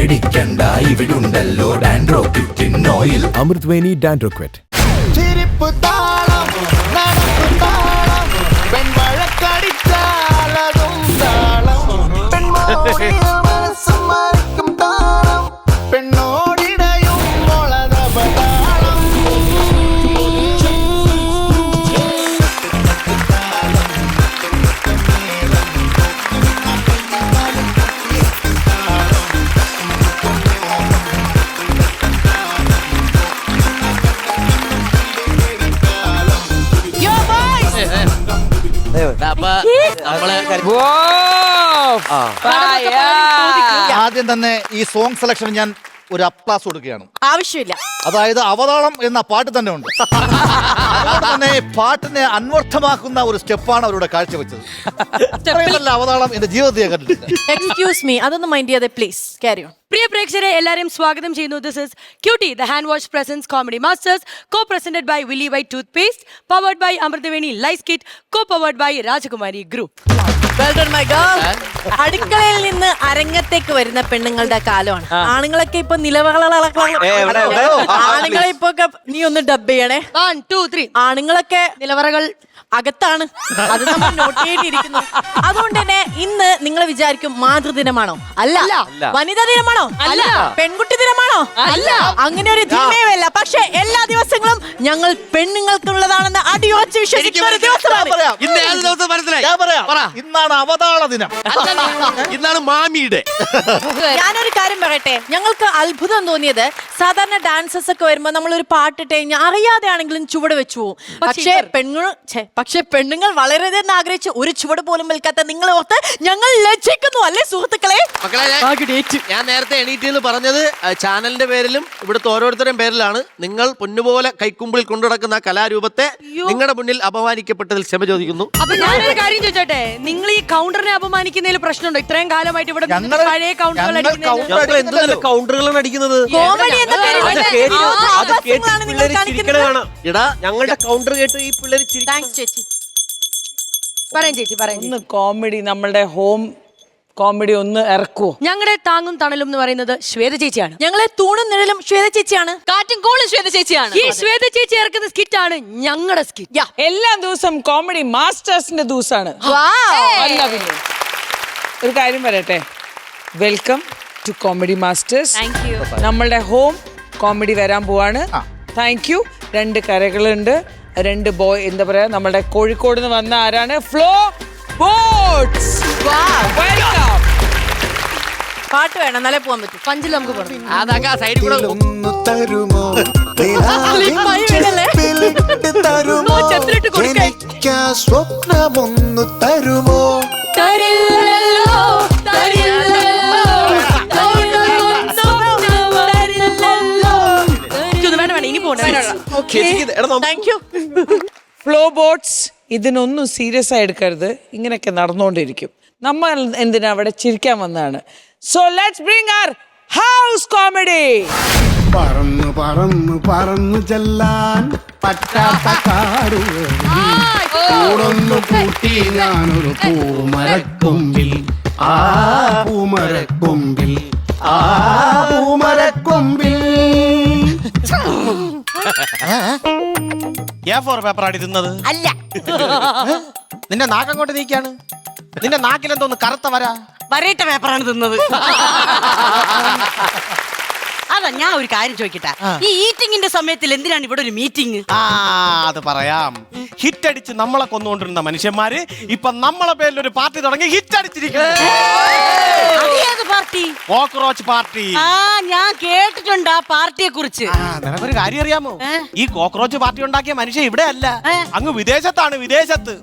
പേടിക്കണ്ട, ഇവിടുണ്ടല്ലോ ഡാൻഡ്രോക്വിറ്റിൻ ഓയിൽ. അമൃത്വേണി ഡാൻഡ്രോക്വിറ്റ്. ചിരിപ്പ് താളം നടപ്പ് താളം പെൺവഴക്കടിച്ചാലതും താളം മനസ്സും മറിക്കും താളം പെണ്ണോടിടയും മുളതപതാളം. ആദ്യം തന്നെ ഈ സോങ് സെലക്ഷൻ ഞാൻ ഒരു അപ്ലാസ് കൊടുക്കുകയാണ്. ആവശ്യമില്ല. അതായത് അവതാളം എന്ന പാട്ട് തന്നെ ഉണ്ട്. അതുകൊണ്ട് തന്നെ പാട്ടിനെ അന്വർത്ഥമാക്കുന്ന ഒരു സ്റ്റെപ്പാണ് അവരുടെ കാഴ്ചവെച്ചത്. നല്ല അവതാളം എന്റെ ജീവിതത്തിൽ കണ്ടിട്ടില്ല. എക്സ്ക്യൂസ് മീ, അതൊന്നും മൈൻഡ് ചെയ്യാതെ പ്ലീസ് ക്യാരി ഓൺ. പ്രിയ പ്രേക്ഷകരെ എല്ലാവരെയും സ്വാഗതം ചെയ്യുന്നു. This is Cutie the hand wash presents comedy masters, co presented by Willy White toothpaste, powered by Amrithaveni lice kit, co powered by Rajakumari group. അടുക്കളയിൽ നിന്ന് അരങ്ങത്തേക്ക് വരുന്ന പെണ്ണുങ്ങളുടെ കാലമാണ്. ആണുങ്ങളൊക്കെ ഇപ്പൊ ആണുങ്ങളെ ഇപ്പൊ നീ ഒന്ന് ഡബ് ചെയ്യണേ. 1 2 3. ആണുങ്ങളൊക്കെ നിലവറകൾ അകത്താണ്, അത് നമ്മൾ നോട്ട് ചെയ്തിരിക്കുന്നു. അതുകൊണ്ട് തന്നെ ഇന്ന് നിങ്ങൾ വിചാരിക്കും മാതൃദിനമാണോ? അല്ല. വനിതാ ദിനമാണോ? അല്ല. പെൺകുട്ടി ദിനമാണോ? അല്ല. അങ്ങനെ ഒരു ദിനമേവല്ല. പക്ഷെ എല്ലാ ദിവസങ്ങളും ഞങ്ങൾ പെണ്ണുങ്ങൾക്കുള്ളതാണെന്ന് അടിയുറച്ച് വിശ്വസിക്കുന്ന ഒരു ദിവസമാണ്. ഇന്നാണ് അവതാള ദിനം. ഇന്നാണ് മാമിയുടെ. ഞാനൊരു കാര്യം പറയട്ടെ, ഞങ്ങൾക്ക് അത്ഭുതം തോന്നിയത് സാധാരണ ഡാൻസേഴ്സ് ഒക്കെ വരുമ്പോ നമ്മളൊരു പാട്ടിട്ട് കഴിഞ്ഞാൽ അറിയാതെ ആണെങ്കിലും ചുവട് വെച്ചു പോകും. പക്ഷെ പെണ്ണുങ്ങൾ വളരെയധികം ആഗ്രഹിച്ച് ഒരു ചുവട് പോലും വെൽക്കാത്ത നിങ്ങളെ ഓർത്ത് ഞങ്ങൾ ലജ്ജിക്കുന്നു, അല്ലേ സുഹൃത്തുക്കളെ? ഞാൻ നേരത്തെ എണീറ്റ് പറഞ്ഞത് ചാനലിന്റെ പേരിലും ഇവിടുത്തെ ഓരോരുത്തരുടെയും പേരിലാണ്. നിങ്ങൾ പൊന്നുപോലെ കൈക്കുമ്പിൾ കൊണ്ടു നടക്കുന്ന കലാരൂപത്തെ നിങ്ങളുടെ മുന്നിൽ അപമാനിക്കപ്പെട്ടതിൽ ക്ഷമ ചോദിക്കുന്നു. അപ്പൊ ഞാനൊരു കാര്യം ചോദിച്ചോട്ടെ, നിങ്ങൾ ഈ കൗണ്ടറിനെ അപമാനിക്കുന്നതിൽ പ്രശ്നമുണ്ടോ? ഇത്രയും കാലമായിട്ട് ഇവിടെ പഴയ കൗണ്ടറുകളാണ് അടിക്കുന്നത്. എടാ ഞങ്ങളുടെ കൗണ്ടർ കേട്ട് ഈ പിള്ളേര് ഒന്ന് കോമഡി, നമ്മളുടെ ഹോം കോമഡി ഒന്ന് ഇറക്കുവോ? ഞങ്ങളുടെ താങ്ങും തണലും എന്ന് പറയുന്നത് ശ്വേത ചേച്ചിയാണ്. ഞങ്ങളെ തൂണും നിഴലും ശ്വേത ചേച്ചിയാണ്. കാറ്റും കോളും ശ്വേത ചേച്ചിയാണ്. ഈ ശ്വേത ചേച്ചി ഇറക്കുന്ന സ്കിറ്റ് ആണ് ഞങ്ങളുടെ സ്കിറ്റ്. എല്ലാ ദിവസം കോമഡി മാസ്റ്റേഴ്സിന്റെ ദിവസമാണ്. ഒരു കാര്യം പറയട്ടെ, വെൽക്കം ടു കോമഡി മാസ്റ്റേഴ്സ്. നമ്മളുടെ ഹോം കോമഡി വരാൻ പോവാണ്. Thank you. 2 കരകളുണ്ട്, 2 ബോയ്, എന്താ പറയാ, നമ്മുടെ കോഴിക്കോട് നിന്ന് വന്ന ആരാണ്? Flow boats. പാട്ട് വേണം, എന്നാലേ പോകാൻ പറ്റും. പഞ്ചിൽ നമുക്ക് പോകണം. സൈഡിൽ കൂടെ സ്വപ്നമൊന്നു തരുമോ? ഫ്ലോ ബോട്ട്സ്, ഇതിനൊന്നും സീരിയസ് ആയി എടുക്കരുത്. ഇങ്ങനെയൊക്കെ നടന്നുകൊണ്ടിരിക്കും. നമ്മൾ എന്തിനാ അവിടെ ചിരിക്കാൻ വന്നതാണ്. So let's bring our house comedy. പറന്നു പറന്നു പറന്നു ചെല്ലാൻ പറ്റാത്ത കാടുകൂടൊന്നു കൂട്ടി ഞാനൊരു പൂമരക്കൊമ്പിൽ, ആ പൂമരക്കൊമ്പിൽ, ആ പൂമരക്കൊമ്പിൽ. പേപ്പർ ആടി തിന്നത് അല്ല. നിന്റെ നാക്കങ്ങോട്ട് നീക്കാണ്. നിന്റെ നാക്കിലെന്തോന്ന് കറുത്ത വരയിട്ട പേപ്പറാണ് തിന്നത്. അതാ ഞാൻ ഒരു കാര്യം ചോദിക്കട്ടെ, ഈ ഈറ്റിംഗിന്റെ സമയത്തിൽ എന്തിനാണ് ഇവിടെ ഒരു മീറ്റിംഗ്? അത് പറയാം. ഹിറ്റ് അടിച്ച് നമ്മളെ കൊന്നുകൊണ്ടിരുന്ന മനുഷ്യന്മാര് ഇപ്പൊ നമ്മളെ പേരിൽ ഒരു പാർട്ടി തുടങ്ങി ഹിറ്റ് അടിച്ചിരിക്കുന്നു. പാർട്ടി? Cockroach party. ഞാൻ കേട്ടിട്ടുണ്ട് ആ പാർട്ടിയെ കുറിച്ച്. നിനക്കൊരു കാര്യം അറിയാമോ? ഈ കോക്രോച്ച് പാർട്ടി ഉണ്ടാക്കിയ മനുഷ്യൻ ഇവിടെ അല്ല, അങ്ങ് വിദേശത്താണ്. വിദേശത്ത്.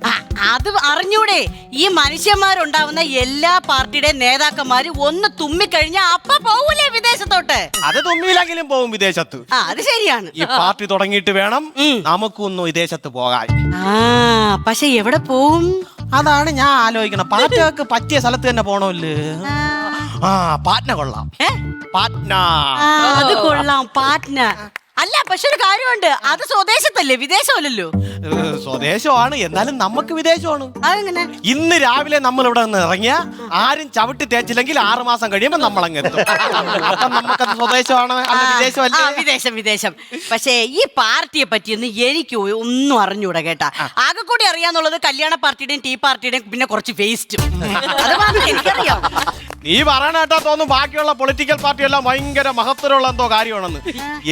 അത് അറിഞ്ഞൂടെ? ഈ മനുഷ്യന്മാരുണ്ടാവുന്ന എല്ലാ പാർട്ടിയുടെ നേതാക്കന്മാര് ഒന്ന് തുമ്മിക്കഴിഞ്ഞാൽ അപ്പ പോവൂലേ വിദേശത്തോട്ട്? അത് തുമ്മിയിലെങ്കിലും പോവും വിദേശത്ത്. അത് ശരിയാണ്. ഈ പാർട്ടി തുടങ്ങിയിട്ട് വേണം നമുക്കൊന്ന് വിദേശത്ത് പോകാൻ. പക്ഷെ എവിടെ പോവും? അതാണ് ഞാൻ ആലോചിക്കണം. പാറ്റക്ക് പറ്റിയ സ്ഥലത്ത് തന്നെ പോണല്ലേ. പാറ്റ്ന കൊള്ളാം. പാറ്റ്ന അത് കൊള്ളാം, പാറ്റ്ന. അല്ല, പക്ഷെ ഒരു കാര്യമുണ്ട്, അത് സ്വദേശത്തല്ലേ, വിദേശമല്ലല്ലോ. സ്വദേശമാണ്, എന്നാലും നമുക്ക് വിദേശമാണ്. അതെങ്ങനെ? ഇന്ന് രാവിലെ നമ്മൾ ഇവിടെ നിന്ന് ഇറങ്ങിയ ആരും ചവിട്ടി തേച്ചില്ലെങ്കിൽ 6 മാസം കഴിയുമ്പോൾ നമ്മൾ അങ്ങ് എത്തും. അപ്പം നമുക്കത് സ്വദേശമാണ്, അല്ല വിദേശമല്ലേ? വിദേശം വിദേശം. പക്ഷേ ഈ പാർട്ടിയെ പറ്റിയൊന്നും എനിക്ക് ഒന്നും അറിഞ്ഞൂടാ കേട്ടാ. ആകെ കൂടി അറിയാന്നുള്ളത് കല്യാണ പാർട്ടിയുടെയും ടീ പാർട്ടിയുടെയും പിന്നെ കുറച്ച് വേസ്റ്റും. അത് മാത്രമേ എനിക്കറിയാം. നീ പറയണ കേട്ടാ തോന്നും ബാക്കിയുള്ള പൊളിറ്റിക്കൽ പാർട്ടി എല്ലാം ഭയങ്കര മഹത്വമുള്ള എന്തോ കാര്യമാണെന്ന്.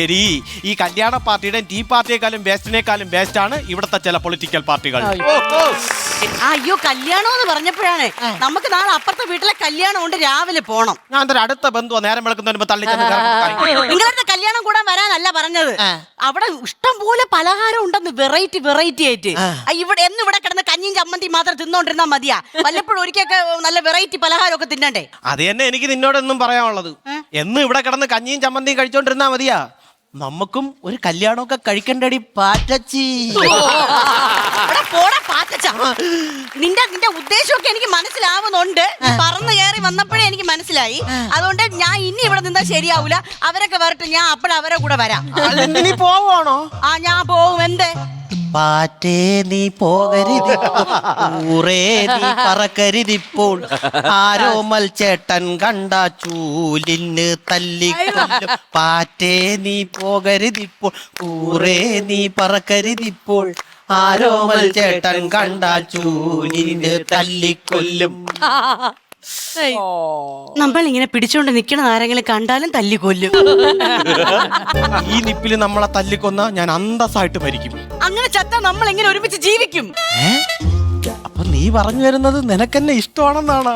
എരി, ഈ കല്യാണ പാർട്ടിയുടെയും ടീ പാർട്ടിയെക്കാളും ബേസ്റ്റിനേക്കാളും ബേസ്റ്റ് ആണ് ഇവിടുത്തെ ചില പൊളിറ്റിക്കൽ പാർട്ടികൾ. അയ്യോ, കല്യാണം എന്ന് പറഞ്ഞപ്പോഴാണ് നമുക്ക് നാളെ അപ്പുറത്തെ വീട്ടിലെ കല്യാണം കൊണ്ട് രാവിലെ പോണം. ഞാൻ എന്തൊരു അടുത്ത ബന്ധുവാ, നേരം വെളുക്കുന്നതിന് മുമ്പ് തള്ളിച്ചെന്ന് നിങ്ങളുടെ കല്യാണം കൂടാൻ വരാനല്ല പറഞ്ഞത്. അവിടെ ഇഷ്ടം പോലെ പലഹാരം ഉണ്ടെന്ന്, വെറൈറ്റി വെറൈറ്റി ആയിട്ട്. ഇവിടെ എന്നും ഇവിടെ കിടന്ന് കഞ്ഞിയും ചമ്മന്തി മാത്രം തിന്നോണ്ടിരുന്നാ മതിയാ? വല്ലപ്പോഴും ഒരിക്കലൊക്കെ നല്ല വെറൈറ്റി പലഹാരം ഒക്കെ തിന്നണ്ടേ? അത് തന്നെ എനിക്ക് നിന്നോടൊന്നും പറയാനുള്ളത്. എന്നും ഇവിടെ കിടന്ന് കഞ്ഞിയും ചമ്മന്തിയും കഴിച്ചോണ്ടിരുന്നാ മതിയാ? നമുക്കും ഒരു കല്യാണമൊക്കെ കഴിക്കണ്ടടി പാറ്റച്ചി. നിന്റെ ഉദ്ദേശമൊക്കെ എനിക്ക് മനസ്സിലാവുന്നുണ്ട്. പറന്ന് കയറി വന്നപ്പോഴേ എനിക്ക് മനസ്സിലായി. അതുകൊണ്ട് ഞാൻ ഇനി ഇവിടെ നിന്നാ ശരിയാവൂല. അവരൊക്കെ വരട്ടെ, ഞാൻ അപ്പോഴവരെ കൂടെ വരാം. നീ പോവാണോ? ആ, ഞാൻ പോവും. എന്തേ? പാറ്റേ നീ പോകരുത്, ഊറേ നീ പറക്കരുതിപ്പോൾ. ആരോമൽ ചേട്ടൻ കണ്ട ചൂലിന് തല്ലിക്കൊല്ലും. പാറ്റേ നീ പോകരുതിപ്പോൾ, ഊറേ നീ പറക്കരുതിപ്പോൾ. ആരോമൽ ചേട്ടൻ കണ്ട ചൂലിന് തല്ലിക്കൊല്ലും. നമ്മൾ ഇങ്ങനെ പിടിച്ചോണ്ട് നിക്കണ ആരെങ്കിലും കണ്ടാലും തല്ലിക്കൊല്ലും. ഈ നിപ്പില് നമ്മളെ തല്ലിക്കൊന്ന ഞാൻ അന്തസ്സായിട്ട് മരിക്കും. അങ്ങനെ ചത്താ നമ്മൾ എങ്ങനെ ഒരുമിച്ച് ജീവിക്കും? അപ്പൊ നീ പറഞ്ഞു വരുന്നത് നിനക്കെന്നെ ഇഷ്ടമാണെന്നാണ്?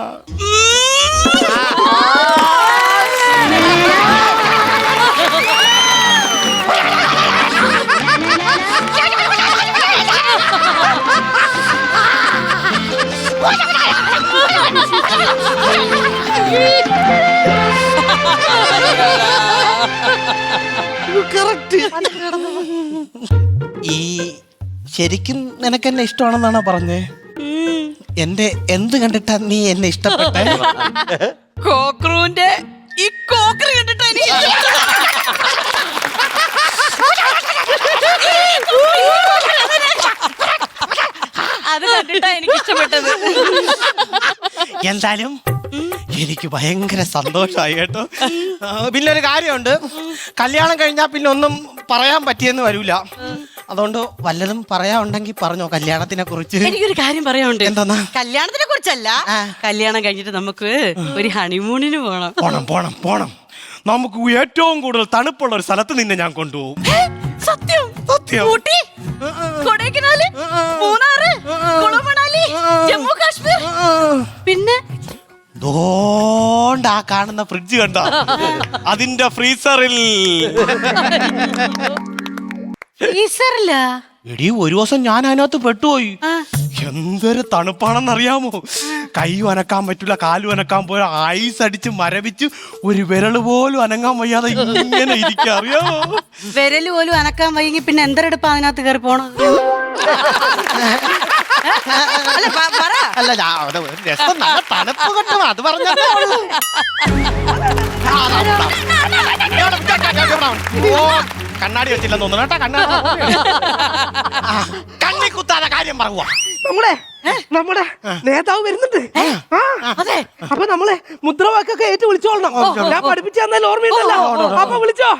ഈ ശരിക്കും നിനക്കെന്നെ ഇഷ്ടമാണെന്നാണോ പറഞ്ഞേ? എന്റെ എന്ത് കണ്ടിട്ടാ നീ എന്നെ ഇഷ്ടപ്പെട്ടെ? കോക്രൂന്റെ ഈ കോക്രി കണ്ടിട്ടാ എനിക്ക് അത് കണ്ടിട്ടാ എനിക്ക് ഇഷ്ടപ്പെട്ടത്. എന്തായാലും എനിക്ക് ഭയങ്കര സന്തോഷമായി കേട്ടോ. പിന്നെ ഒരു കാര്യമുണ്ട്, കല്യാണം കഴിഞ്ഞാൽ പിന്നെ ഒന്നും പറയാൻ പറ്റിയെന്ന് വരൂല. അതുകൊണ്ട് വല്ലതും പറയാനുണ്ടെങ്കിൽ പറഞ്ഞോ കല്യാണത്തിനെ കുറിച്ച്. എനിക്കൊരു കാര്യം പറയാനുണ്ട്. എന്താ? കല്യാണത്തിനെ കുറിച്ചല്ല, കല്യാണം കഴിഞ്ഞിട്ട് നമുക്ക് ഒരു ഹണിമൂണിന് പോണം. പോണം പോണം പോണം. നമുക്ക് ഏറ്റവും കൂടുതൽ തണുപ്പുള്ള ഒരു സ്ഥലത്ത് നിന്നെ ഞാൻ കൊണ്ടുപോകും. സത്യം? സത്യം. ഊട്ടി, കൊടൈക്കനാല്, മൂന്നാറ്, കുളു മണാലി, ജമ്മു കാശ്മീർ, പിന്നെ ദോണ്ട ആ കാണുന്ന ഫ്രിഡ്ജ് കണ്ട അതിന്റെ ഫ്രീസറിൽ. ഫ്രീസറില്ല എടി, ഒരു ദിവസം ഞാൻ അതിനകത്ത് പെട്ടുപോയി. എന്തൊരു തണുപ്പാണെന്നറിയാമോ? കൈയും അനക്കാൻ പറ്റില്ല, കാലും അനക്കാൻ പോയ ഐസ് അടിച്ച് മരവിച്ച് ഒരു വിരല് പോലും അനങ്ങാൻ വയ്യാതെ ഇങ്ങനെ ഇരിക്കുക, അറിയാമോ? വിരല് പോലും അനക്കാൻ വയ്യെങ്കിൽ പിന്നെ എന്തെടുപ്പാ അതിനകത്ത് കയറി പോണത്? അല്ല, രസം നല്ല തണുപ്പ് കിട്ടും, അത് പറഞ്ഞതേ ഉള്ളൂ. കണ്ണാടി വെച്ചില്ലെന്ന് തോന്നുന്നു കേട്ടാ. കണ്ണി കുത്താതെ കാര്യം പറയുക. നമ്മുടെ നേതാവ് വരുന്നുണ്ട്. അപ്പൊ നമ്മളെ മുദ്രാവാക്യൊക്കെ ഏറ്റു വിളിച്ചോളണം. ഞാൻ പഠിപ്പിച്ചു തന്നാലും ഓർമ്മയുണ്ടല്ലോ. അപ്പൊ വിളിച്ചോ.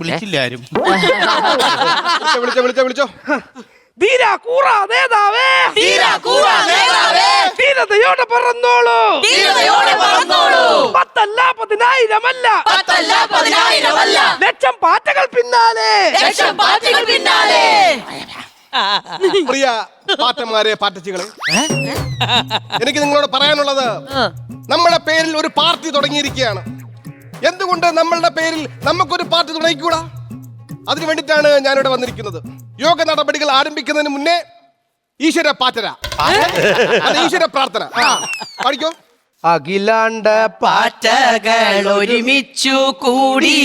വിളിച്ചില്ല ആരും. വിളിച്ചോ. ധീര കൂറ നേതാവേ, ധീരതയോടെ പറന്നോളൂ, പത്തല്ല പതിനായിരമല്ല, ലക്ഷം പാറ്റകൾ പിന്നാലെ. പ്രിയ പാറ്റന്മാരെ, പാറ്റച്ചികളെ, എനിക്ക് നിങ്ങളോട് പറയാനുള്ളത്, നമ്മുടെ പേരിൽ ഒരു പാർട്ടി തുടങ്ങിയിരിക്കുകയാണ്. എന്തുകൊണ്ട് നമ്മളുടെ പേരിൽ നമുക്കൊരു പാർട്ടി തുടങ്ങിക്കൂടാ? അതിനു വേണ്ടിയിട്ടാണ് ഞാനിവിടെ വന്നിരിക്കുന്നത്. യോഗ നടപടികൾ ആരംഭിക്കുന്നതിന് മുന്നേ ഈശ്വര പാറ്റര, ഈശ്വര പ്രാർത്ഥന പഠിക്കോ. അഖിലാണ്ട പാറ്റകൾ ഒരുമിച്ചു കൂടി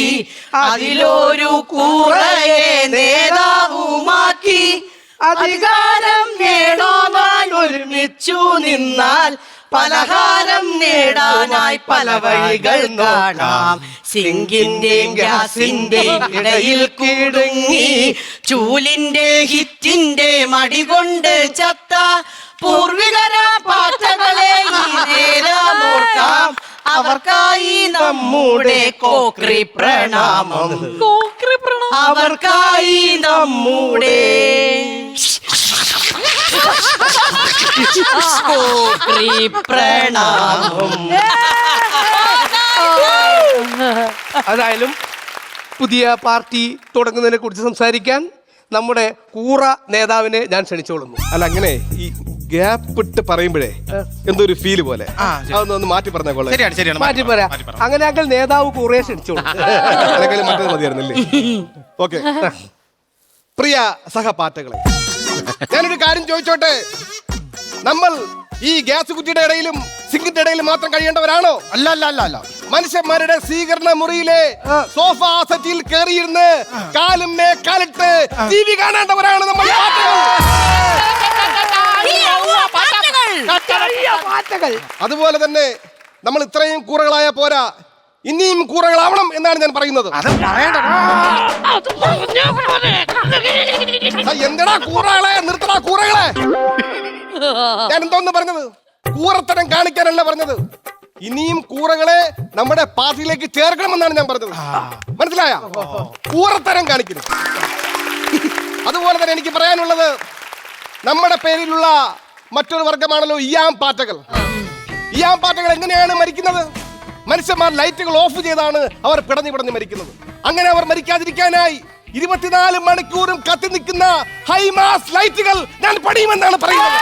അതിലൊരു കൂറയെ നേതാവുമാക്കി അധികാരം നേടാൻ ഒരുമിച്ചു നിന്നാൽ പലഹാരം നേടാനായി പല വഴികൾ കാണാം. സിങ്കിന്റെയും ഗ്യാസിന്റെയും ഇടയിൽ കുടുങ്ങി ചൂലിന്റെ ഹിറ്റിന്റെ മടികൊണ്ട് ചത്ത പൂർവികര പാറ്റകളെ ഈ നേരമോർക്കാം. അവർക്കായി നമ്മുടെ കോക്രി പ്രണാമം. അവർക്കായി നമ്മുടെ കോക്രി പ്രണാമം. അതായാലും പുതിയ പാർട്ടി തുടങ്ങുന്നതിനെ കുറിച്ച് സംസാരിക്കാൻ നമ്മുടെ കൂറ നേതാവിനെ ഞാൻ ക്ഷണിച്ചോളുന്നു. അല്ല അങ്ങനെ ഈ ഗ്യാപ്പ് ഇട്ട് പറയുമ്പോഴേ എന്തോ ഒരു ഫീല് പോലെ അതൊന്ന് മാറ്റി പറഞ്ഞ കൊള്ളാം. ശരിയാണ് ശരിയാണ് മാറ്റി പറയാം. അങ്ങനെയാണെങ്കിൽ നേതാവ് കൂറയെ ക്ഷണിച്ചോളൂ. അല്ലെങ്കിൽ മറ്റേത് മതിയായിരുന്നല്ലേ? ഓക്കെ. പ്രിയ സഹപാറ്റകളെ, ഞാനൊരു കാര്യം ചോദിച്ചോട്ടെ. നമ്മൾ ഈ ഗ്യാസ് കുറ്റിയുടെ ഇടയിലും സിങ്കിന്റെ ഇടയിലും മാത്രം കഴിയേണ്ടവരാണോ? അല്ല അല്ല അല്ല അല്ല. മനുഷ്യന്മാരുടെ സ്വീകരണ മുറിയിലെ സോഫ സെറ്റിൽ കയറിയിരുന്ന് കാലും കാലിട്ട് ടി വി കാണേണ്ടവരാണ് നമ്മൾ പാറ്റകൾ. അതുപോലെ തന്നെ നമ്മൾ ഇത്രയും കൂറകളായ പോരാ, ഇനിയും കൂറകളാവണം എന്നാണ് ഞാൻ പറയുന്നത്. എന്തെടാ കൂറകളെ, നിർത്തടാ കൂറകളെ. ഞാൻ എന്തോന്ന് പറഞ്ഞത്? കൂറത്തരം കാണിക്കാനല്ല പറഞ്ഞത്. ഇനിയും കൂറകളെ നമ്മുടെ പാർട്ടിയിലേക്ക് ചേർക്കണമെന്നാണ് ഞാൻ പറഞ്ഞത്. മനസ്സിലായ? കൂറത്തരം കാണിക്കുന്നു. അതുപോലെ തന്നെ എനിക്ക് പറയാനുള്ളത്, നമ്മുടെ പേരിലുള്ള മറ്റൊരു വർഗമാണല്ലോ ഇയാം പാറ്റകൾ. ഇയാം പാറ്റകൾ എങ്ങനെയാണ് മരിക്കുന്നത്? മനുഷ്യന്മാർ ലൈറ്റുകൾ ഓഫ് ചെയ്താണ് അവർ പിടഞ്ഞു മരിക്കുന്നത്. അങ്ങനെ അവർ മരിക്കാതിരിക്കാനായി 24 മണിക്കൂറും കത്തി നിൽക്കുന്ന ഹൈമാസ് ലൈറ്റുകൾ ഞാൻ പണിയുമെന്നാണ് പറയുന്നത്.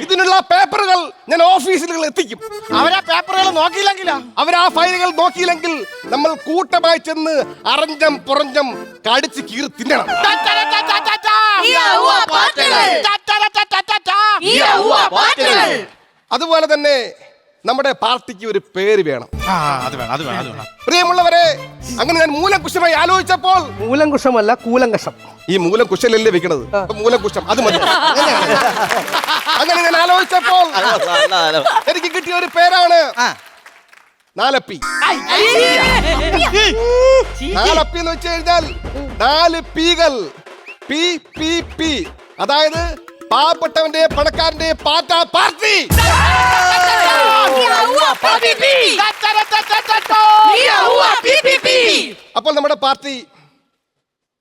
ഇതിനുള്ള പേപ്പറുകൾ ഞാൻ ഓഫീസിലുകൾ എത്തിക്കും. അവരാ പേപ്പറുകൾ നോക്കിയില്ലെങ്കിലാ, അവരാ ഫയലുകൾ നോക്കിയില്ലെങ്കിൽ നമ്മൾ കൂട്ടമായി ചെന്ന് അറഞ്ചം പുറഞ്ചം കടിച്ച് കീറി തിന്നണം. അതുപോലെ തന്നെ നമ്മുടെ പാർട്ടിക്ക് ഒരു പേര് വേണം. അത് വേണം അത് വേണം അത് വേണം. പ്രിയമുള്ളവരെ, അങ്ങനെ ഞാൻ മൂലംകുശമായി ആലോചിച്ചപ്പോൾ, മൂലംകുശമല്ല കൂലങ്കഷം. ഈ മൂലംകുശലല്ലേ വെക്കണത്, മൂലംകുശം അത് മതി. അങ്ങനെ ഞാൻ ആലോചിച്ചപ്പോൾ എനിക്ക് കിട്ടിയ ഒരു പേരാണ് നാലപ്പി. നാലപ്പി എന്ന് വെച്ച് കഴിഞ്ഞാൽ 4 പീകൾ. പി പി പി, അതായത് പാവപ്പെട്ടവന്റെ പണക്കാരന്റെ പാർട്ടി. അപ്പോൾ നമ്മുടെ പാർട്ടി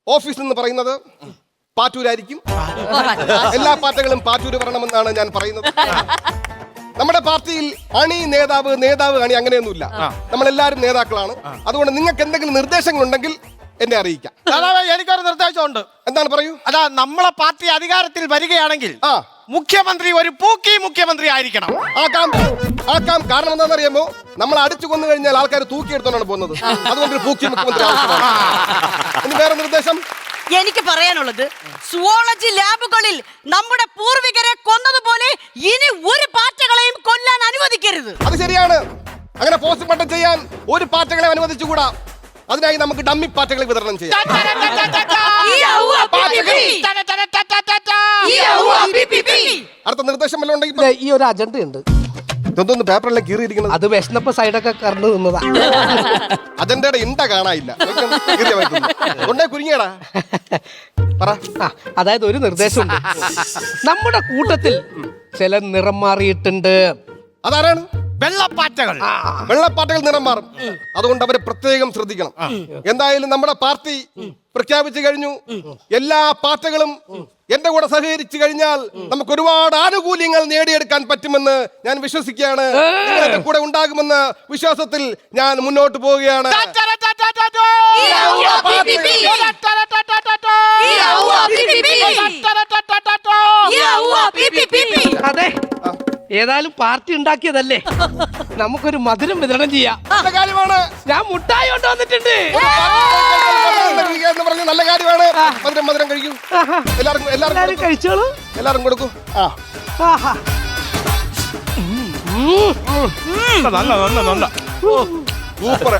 ഓഫീസ് എന്ന് പറയുന്നത് പാറ്റൂരായിരിക്കും. എല്ലാ പാർട്ടികളും പാറ്റൂര് വരണമെന്നാണ് ഞാൻ പറയുന്നത്. നമ്മുടെ പാർട്ടിയിൽ അണി നേതാവ്, നേതാവ് അണി അങ്ങനെയൊന്നുമില്ല. നമ്മളെല്ലാവരും നേതാക്കളാണ്. അതുകൊണ്ട് നിങ്ങൾക്ക് എന്തെങ്കിലും നിർദ്ദേശങ്ങൾ ഉണ്ടെങ്കിൽ എന്നെ അറിയിക്കാം. എനിക്കൊരു നിർദ്ദേശമുണ്ട്. എന്താണ് പറയൂ. അതാ, നമ്മളെ പാർട്ടി അധികാരത്തിൽ വരികയാണെങ്കിൽ മുഖ്യമന്ത്രി ഒരു പൂക്കി മുഖ്യമന്ത്രി ആയിരിക്കണം. ആക്കാം. കാരണം എന്താണെന്നറിയാമോ? നമ്മൾ അടിച്ചു കൊന്നു കഴിഞ്ഞാൽ ആൾക്കാർ തൂക്കിയെടുത്തോണ്ടാണ് പോകുന്നത്. അതുകൊണ്ട് ഒരു പൂക്കി മുഖ്യമന്ത്രി ആവശ്യമാണ്. ഇനി വേറെ നിർദ്ദേശം എനിക്ക് പറയാനുള്ളത്, സുവോളജി ലാബുകളിൽ നമ്മുടെ പൂർവികരെ കൊന്നതുപോലെ ഇനി ഒരു പാറ്റകളെയും കൊല്ലാൻ അനുവദിക്കരുത്. അത് ശരിയാണ്. അങ്ങനെ പോസ്റ്റ്മോർട്ടം ചെയ്യാൻ ഒരു പാറ്റകളെ അനുവദിച്ചുകൂടാ. അതിനായി നമുക്ക് ഡമ്മി പാറ്റകളെ വിതരണം ചെയ്യാം. അടുത്ത നിർദ്ദേശം വല്ലതും ഉണ്ടെങ്കിൽ ഈ ഒരു അജണ്ട ഉണ്ട്. ഇതൊന്നും പേപ്പറെല്ലാം കീറിയിരിക്കുന്നത്. അത് വിശന്നപ്പോ സൈഡൊക്കെ കറന്നു നിന്നതാ. അജണ്ടയുടെ ഇണ്ട കാണാനില്ല. കൊണ്ടേ കുരുങ്ങിയടാ. അതായത് ഒരു നിർദ്ദേശമുണ്ട്. നമ്മുടെ കൂട്ടത്തിൽ ചില നിറം മാറിയിട്ടുണ്ട്. അതാരാണ്? വെള്ളപ്പാറ്റകൾ. വെള്ളപ്പാറ്റകൾ നിറം മാറും. അതുകൊണ്ട് അവരെ പ്രത്യേകം ശ്രദ്ധിക്കണം. എന്തായാലും നമ്മുടെ പാർട്ടി പ്രഖ്യാപിച്ചു കഴിഞ്ഞു. എല്ലാ പാർട്ടികളും എന്റെ കൂടെ സഹകരിച്ചു കഴിഞ്ഞാൽ നമുക്ക് ഒരുപാട് ആനുകൂല്യങ്ങൾ നേടിയെടുക്കാൻ പറ്റുമെന്ന് ഞാൻ വിശ്വസിക്കുകയാണ്. എന്റെ കൂടെ ഉണ്ടാകുമെന്ന വിശ്വാസത്തിൽ ഞാൻ മുന്നോട്ട് പോവുകയാണ്. അതെ, ഏതായാലും പാർട്ടി ഉണ്ടാക്കിയതല്ലേ, നമുക്കൊരു മധുരം വിതരണം ചെയ്യാം. നല്ല കാര്യമാണ്. ഞാൻ മുട്ടായി കൊണ്ട് വന്നിട്ടുണ്ട്. എന്ന് പറഞ്ഞ നല്ല കാര്യമാണ്. മധുരം കഴിക്കൂ. എല്ലാവർക്കും എല്ലാരും കഴിച്ചോളൂ. എല്ലാരും കൊടുക്കൂ. ആഹാ. നല്ല നല്ല നല്ല സൂപ്പർ.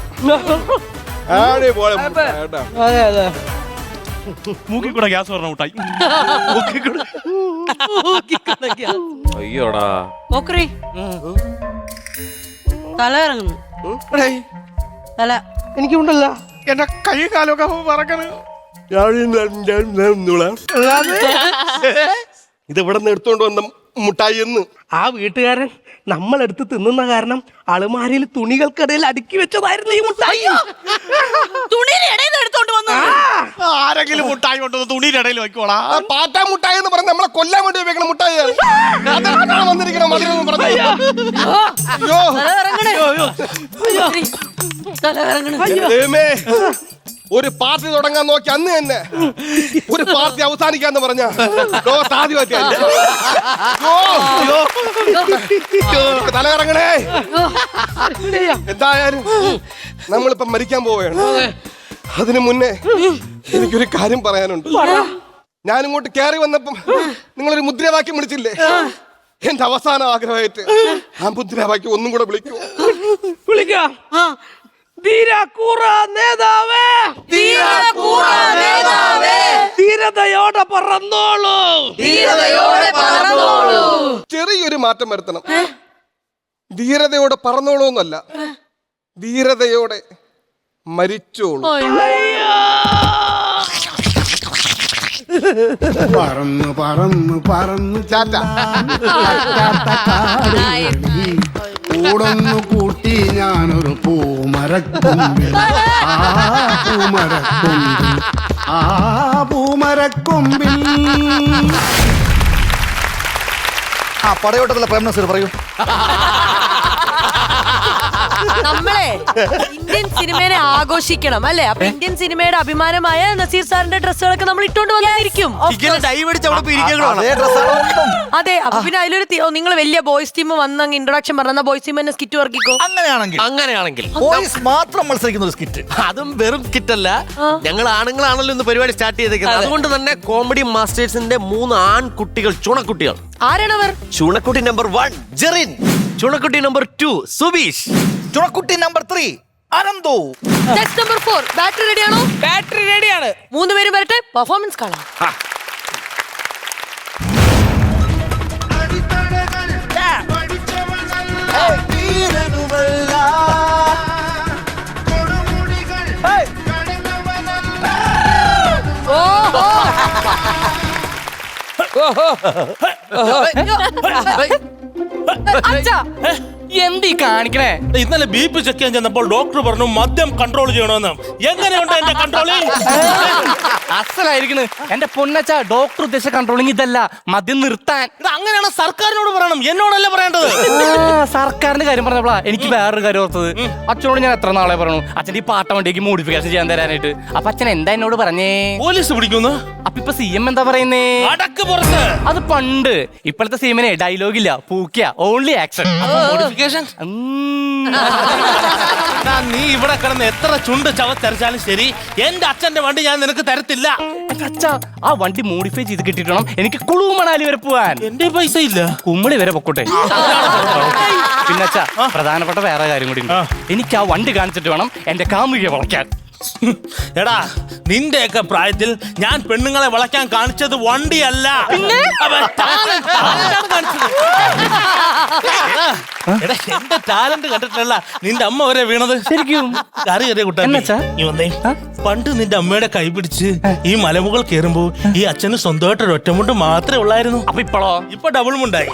അടിപൊളി. അതെ അതെ. മൂക്കി കൂടെ ഗ്യാസ് പറഞ്ഞ മുട്ടായി. അയ്യോടാ പോക്കറി തല ഇറങ്ങുന്നു. തല എനിക്കുണ്ടല്ലോ. എന്റെ കൈ കാലൊക്കെ പറക്കണ്. ഇത് ഇവിടെ നിന്ന് എടുത്തോണ്ട് വന്ന മുട്ടായി എന്ന് ആ വീട്ടുകാരൻ നമ്മളെടുത്ത് തിന്നുന്ന കാരണം അളുമാരിയിൽ തുണികൾക്കിടയിൽ അടുക്കി വെച്ചതായിരുന്നു ഈ മുട്ടായി. തുണിയുടെ ഇടയിൽ നിന്ന് എടുത്തോണ്ട് വന്നു. ആരെങ്കിലും മുട്ടായി കൊണ്ടുവന്ന് തുണിയുടെ ഇടയിൽ വെക്കോളാ. പാറ്റാ മുട്ടായി എന്ന് പറഞ്ഞ് നമ്മളെ കൊല്ലാൻ വേണ്ടി ഉപയോഗിക്കണ മുട്ടായിയാണ്. അതാണ് വന്നിരിക്കണ മധുരം എന്ന് പറഞ്ഞു. അയ്യോ. തല ഇറങ്ങണേ. തല ഇറങ്ങണേ. ദൈവമേ, ഒരു പാർട്ടി തുടങ്ങാൻ നോക്കി അന്ന് തന്നെ ഒരു പാർട്ടി അവസാനിക്കാന്ന് പറഞ്ഞ തല ഇറങ്ങണേ. എന്തായാലും നമ്മളിപ്പം മരിക്കാൻ പോവുകയാണ്. അതിനു മുന്നേ എനിക്കൊരു കാര്യം പറയാനുണ്ട്. ഞാനിങ്ങോട്ട് കയറി വന്നപ്പം നിങ്ങളൊരു മുദ്രാവാക്യം വിളിച്ചില്ലേ? എന്റെ അവസാന ആഗ്രഹമായിട്ട് ആ മുദ്രാവാക്യം ഒന്നും കൂടെ വിളിക്കൂ. വിളിക്കാം. ധീരതയോടെ പറന്നോളൂ. ചെറിയൊരു മാറ്റം വരുത്തണം. ധീരതയോടെ പറന്നോളൂ എന്നല്ല, ധീരതയോടെ മരിച്ചോളൂ. പറന്ന് പറന്ന് പറന്ന് ചാറ്റ. കൂടൊന്നു കൂട്ടി ഞാനൊരു പൂമരക്കൊമ്പിൽ പൂമരക്കൊമ്പിൽ ആ പടയോട്ടത്തിലെ പ്രേംനസീർ പറയൂ. നമ്മളെ ഇന്ത്യൻ സിനിമയെ ആഘോഷിക്കണം അല്ലെ? അപ്പൊ ഇന്ത്യൻ സിനിമയുടെ അഭിമാനമായ നസീർ സാറിന്റെ ഡ്രസ്സുകളൊക്കെ നമ്മൾ ഇട്ടുകൊണ്ട് വന്നിരിക്കും. അതെ. അപ്പൊ പിന്നെ അതിലൊരു നിങ്ങൾ വലിയ ബോയ്സ് ടീം വന്നങ്ങ് ഇൻട്രൊഡക്ഷൻ പറഞ്ഞ ബോയ്സ് ടീം തന്നെ സ്കിറ്റ് വർക്കിക്കോ. അങ്ങനെയാണെങ്കിൽ ബോയ്സ് മാത്രം മത്സരിക്കുന്ന ഒരു സ്കിറ്റ്. അതും വെറും കിറ്റല്ല, ഞങ്ങൾ ആണുങ്ങളാണല്ലോ ഇന്ന് പരിപാടി സ്റ്റാർട്ട് ചെയ്തേക്കുന്നത്. അതുകൊണ്ട് തന്നെ കോമഡി മാസ്റ്റേഴ്സിന്റെ 3 ആൺകുട്ടികൾ, ചുണക്കുട്ടികൾ. ആരാണവർ? ചുണക്കുട്ടി നമ്പർ 1 ജെറിൻ, ചുണക്കുട്ടി നമ്പർ 2 സുബീഷ്, ചുണക്കുട്ടി number 3 Ananthu. Test number 4 battery റെഡിയാണോ? ബാറ്ററി റെഡിയാണ്. 3 പേരും വരട്ടെ, പെർഫോമൻസ് കാണാം. എന്തീ കാണിക്കണേ? ഇന്നലെ BP ചെക്ക് ചെയ്യാൻ ചെന്നപ്പോൾ ഡോക്ടർ പറഞ്ഞു മദ്യം കൺട്രോൾ ചെയ്യണമെന്ന്. എങ്ങനെയുണ്ട് എന്റെ കൺട്രോളിങ്? അസലായിരിക്കുന്നു എന്റെ പൊന്നച്ച. ഡോക്ടർ ഉദ്ദേശിച്ച കൺട്രോളിങ് ഇതല്ല, മദ്യം നിർത്താൻ. ഇത് അങ്ങനെയാണ് സർക്കാരിനോട് പറയണം, എന്നോടല്ല പറയേണ്ടത്. സർക്കാരിന്റെ കാര്യം പറഞ്ഞപ്പോഴാ എനിക്ക് വേറൊരു കാര്യം ഓർത്തത്. അച്ഛനോട് ഞാൻ എത്ര നാളെ പറഞ്ഞു അച്ഛൻ്റെ ഈ പാട്ട വണ്ടിക്ക് മോഡിഫിക്കേഷൻ ചെയ്യാൻ തരാനായിട്ട്. അപ്പൊ അച്ഛൻ എന്താ എന്നോട് പറഞ്ഞേ? പോലീസ് പിടിക്കുന്നു. അപ്പൊ ഇപ്പൊ CM എന്താ പറയുന്നേ? അടക്ക് പുറത്ത്. അത് പണ്ട്. ഇപ്പോഴത്തെ CM-നെ ഡയലോഗില്ല, പൂക്കിയ ഓൺലി ആക്ഷൻ. നീ ഇവിടെ കിടന്ന് എത്ര ചുണ്ട് ചവച്ചരച്ചാലും ശരി, എന്റെ അച്ഛന്റെ വണ്ടി ഞാൻ നിനക്ക് തരത്തില്ല. അച്ഛ, ആ വണ്ടി മോഡിഫൈ ചെയ്ത് കിട്ടിയിട്ട് വേണം എനിക്ക് കുളു മണാലി വരെ പോവാൻ. എന്റെ പൈസ ഇല്ല, കുമ്മളി വരെ പൊക്കോട്ടെ. പിന്നെ അച്ഛാ, പ്രധാനപ്പെട്ട വേറെ കാര്യം കൂടി ഉണ്ട്. എനിക്ക് ആ വണ്ടി കാണിച്ചിട്ട് വേണം എന്റെ കാമുകിയെ വളയ്ക്കാൻ. എടാ, നിന്റെയൊക്കെ പ്രായത്തിൽ ഞാൻ പെണ്ണുങ്ങളെ വളയ്ക്കാൻ കാണിച്ചത് വണ്ടിയല്ല, എന്റെ ടാലന്റ് കണ്ടിട്ടല്ല നിന്റെ അമ്മ വരെ വീണത്. ശരിക്കും അറിയ കുട്ടാ, നീ വന്നേ. പണ്ട് നിന്റെ അമ്മയുടെ കൈ പിടിച്ച് ഈ മലമുകൾ കയറുമ്പോ ഈ അച്ഛന് സ്വന്തമായിട്ട് ഒരു ഒറ്റമുണ്ട് മാത്രമേ ഉള്ളായിരുന്നു. അപ്പൊ ഇപ്പോഴോ? ഇപ്പൊ ഡബിൾ മുണ്ടായി.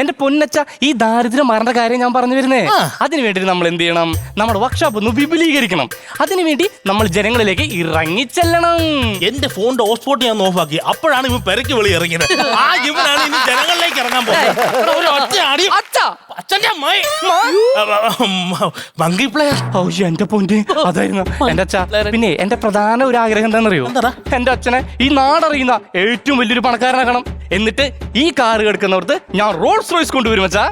എന്റെ പൊന്നച്ച, ഈ ദാരിദ്ര്യം മാറേണ്ട കാര്യം ഞാൻ പറഞ്ഞു വരുന്നേ. അതിനുവേണ്ടി നമ്മൾ എന്ത് ചെയ്യണം? നമ്മുടെ വർക്ക്ഷോപ്പ് ഒന്ന് വിപുലീകരിക്കണം. അതിനുവേണ്ടി നമ്മൾ ജനങ്ങളിലേക്ക് ഇറങ്ങിച്ചെല്ലണം. എന്റെ ഫോണിന്റെ ഹോട്ട്സ്പോട്ട് ഞാൻ ഓഫാക്കി, അപ്പോഴാണ് ഇവൻ പെരക്ക് വെളി ഇറങ്ങിയത്. ആ ഇവനാണ് ഇനി ജനങ്ങളിലേക്ക് ഇറങ്ങാൻ പോകുന്നത്. ഒരു ഒറ്റ അടി അച്ഛന്റെ അമ്മായി മങ്കി പ്ലെയർ. ഓ എന്റെ പൊന്നെ, അതായിരുന്നു എന്റെ അച്ഛ. പിന്നെ എന്റെ പ്രധാന ഒരു ആഗ്രഹം എന്താണെന്നറിയോ? എന്റെ അച്ഛനെ ഈ നാടറിയുന്ന ഏറ്റവും വലിയൊരു പണക്കാരനാക്കണം. എന്നിട്ട് ഈ കാറ് കിടക്കുന്നവർക്ക് ഞാൻ റോൾസ് റോയ്സ് കൊണ്ടുവരും അച്ഛാ.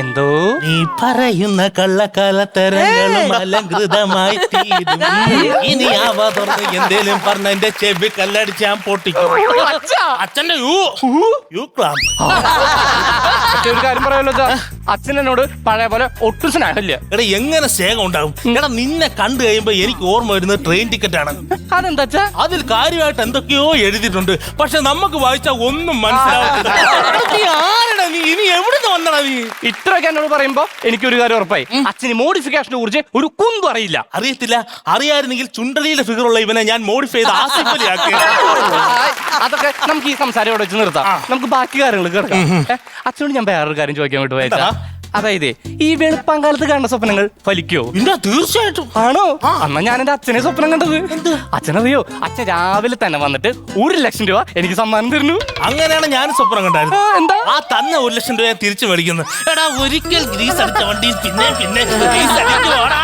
എന്തോ നീ പറയുന്ന കള്ളക്കാലത്തരങ്ങളും അലങ്കൃതമായി തീരും. ഇനി ആവ തുറന്ന് എന്തേലും പറഞ്ഞ എന്റെ ചെവി കല്ലടിച്ച് ഞാൻ പൊട്ടിക്കും. അച്ഛന്റെ യു ക്ലാം. ഒരു കാര്യം പറയാമല്ലോ അച്ഛാ, അച്ഛൻ എന്നോട് പഴയ പോലെ ഒട്ടും സ്നേഹമില്ല. എടാ എങ്ങനെ സ്നേഹം ഉണ്ടാവും? എടാ നിന്നെ കണ്ടു കഴിയുമ്പോ എനിക്ക് ഓർമ്മ വരുന്നത് ട്രെയിൻ ടിക്കറ്റ് ആണ്. അതെന്താ അച്ഛാ? അതിൽ കാര്യമായിട്ട് എന്തൊക്കെയോ എഴുതിയിട്ടുണ്ട്, പക്ഷെ നമുക്ക് വായിച്ചാൽ ഒന്നും മനസ്സിലാവില്ല. നീ ആരടാ നീ? ഇനി എവിടുന്ന് വന്നടാ നീ? ഇത്രയൊക്കെ എന്നോട് പറയുമ്പോ എനിക്കൊരു കാര്യം ഉറപ്പായി, അച്ഛന് മോഡിഫിക്കേഷനെ കുറിച്ച് ഒരു കുന്തും അറിയില്ല. അറിയത്തില്ല. അറിയായിരുന്നെങ്കിൽ ചുണ്ടലിയുടെ ഫിഗറുള്ള ഇവനെ ഞാൻ മോഡിഫൈ ചെയ്ത് ആസിഫ് അലി ആക്കി. അതൊക്കെ നമുക്ക് ഈ സംസാരം ഇവിടെ വെച്ച് നിർത്താം. നമുക്ക് ബാക്കി കാര്യങ്ങൾ കേൾക്കാം. അച്ഛനോട് ഞാൻ വേറൊരു കാര്യം ചോദിക്കാൻ വേണ്ടി പോയച്ചാ, അതായത് ഈ വെളുപ്പാങ്കാലത്ത് കാണുന്ന സ്വപ്നങ്ങൾ ഫലിക്കോ? പിന്നെ തീർച്ചയായിട്ടും. ആണോ? എന്നാ ഞാൻ എന്റെ അച്ഛനെ സ്വപ്നം കണ്ടത്. അച്ഛനറിയോ, അച്ഛൻ രാവിലെ തന്നെ വന്നിട്ട് 1,00,000 രൂപ എനിക്ക് സമ്മാനം തരുന്നു. അങ്ങനെയാണ് ഞാൻ സ്വപ്നം കണ്ടായിരുന്നു. എന്താ? ആ തന്നെ 1,00,000 രൂപ ഞാൻ തിരിച്ചു മേടിക്കുന്നു. എടാ ഒരിക്കൽ ഗ്രീസ് അടിച്ച വണ്ടി പിന്നെ ഗ്രീസ് അടിക്കുവാടാ.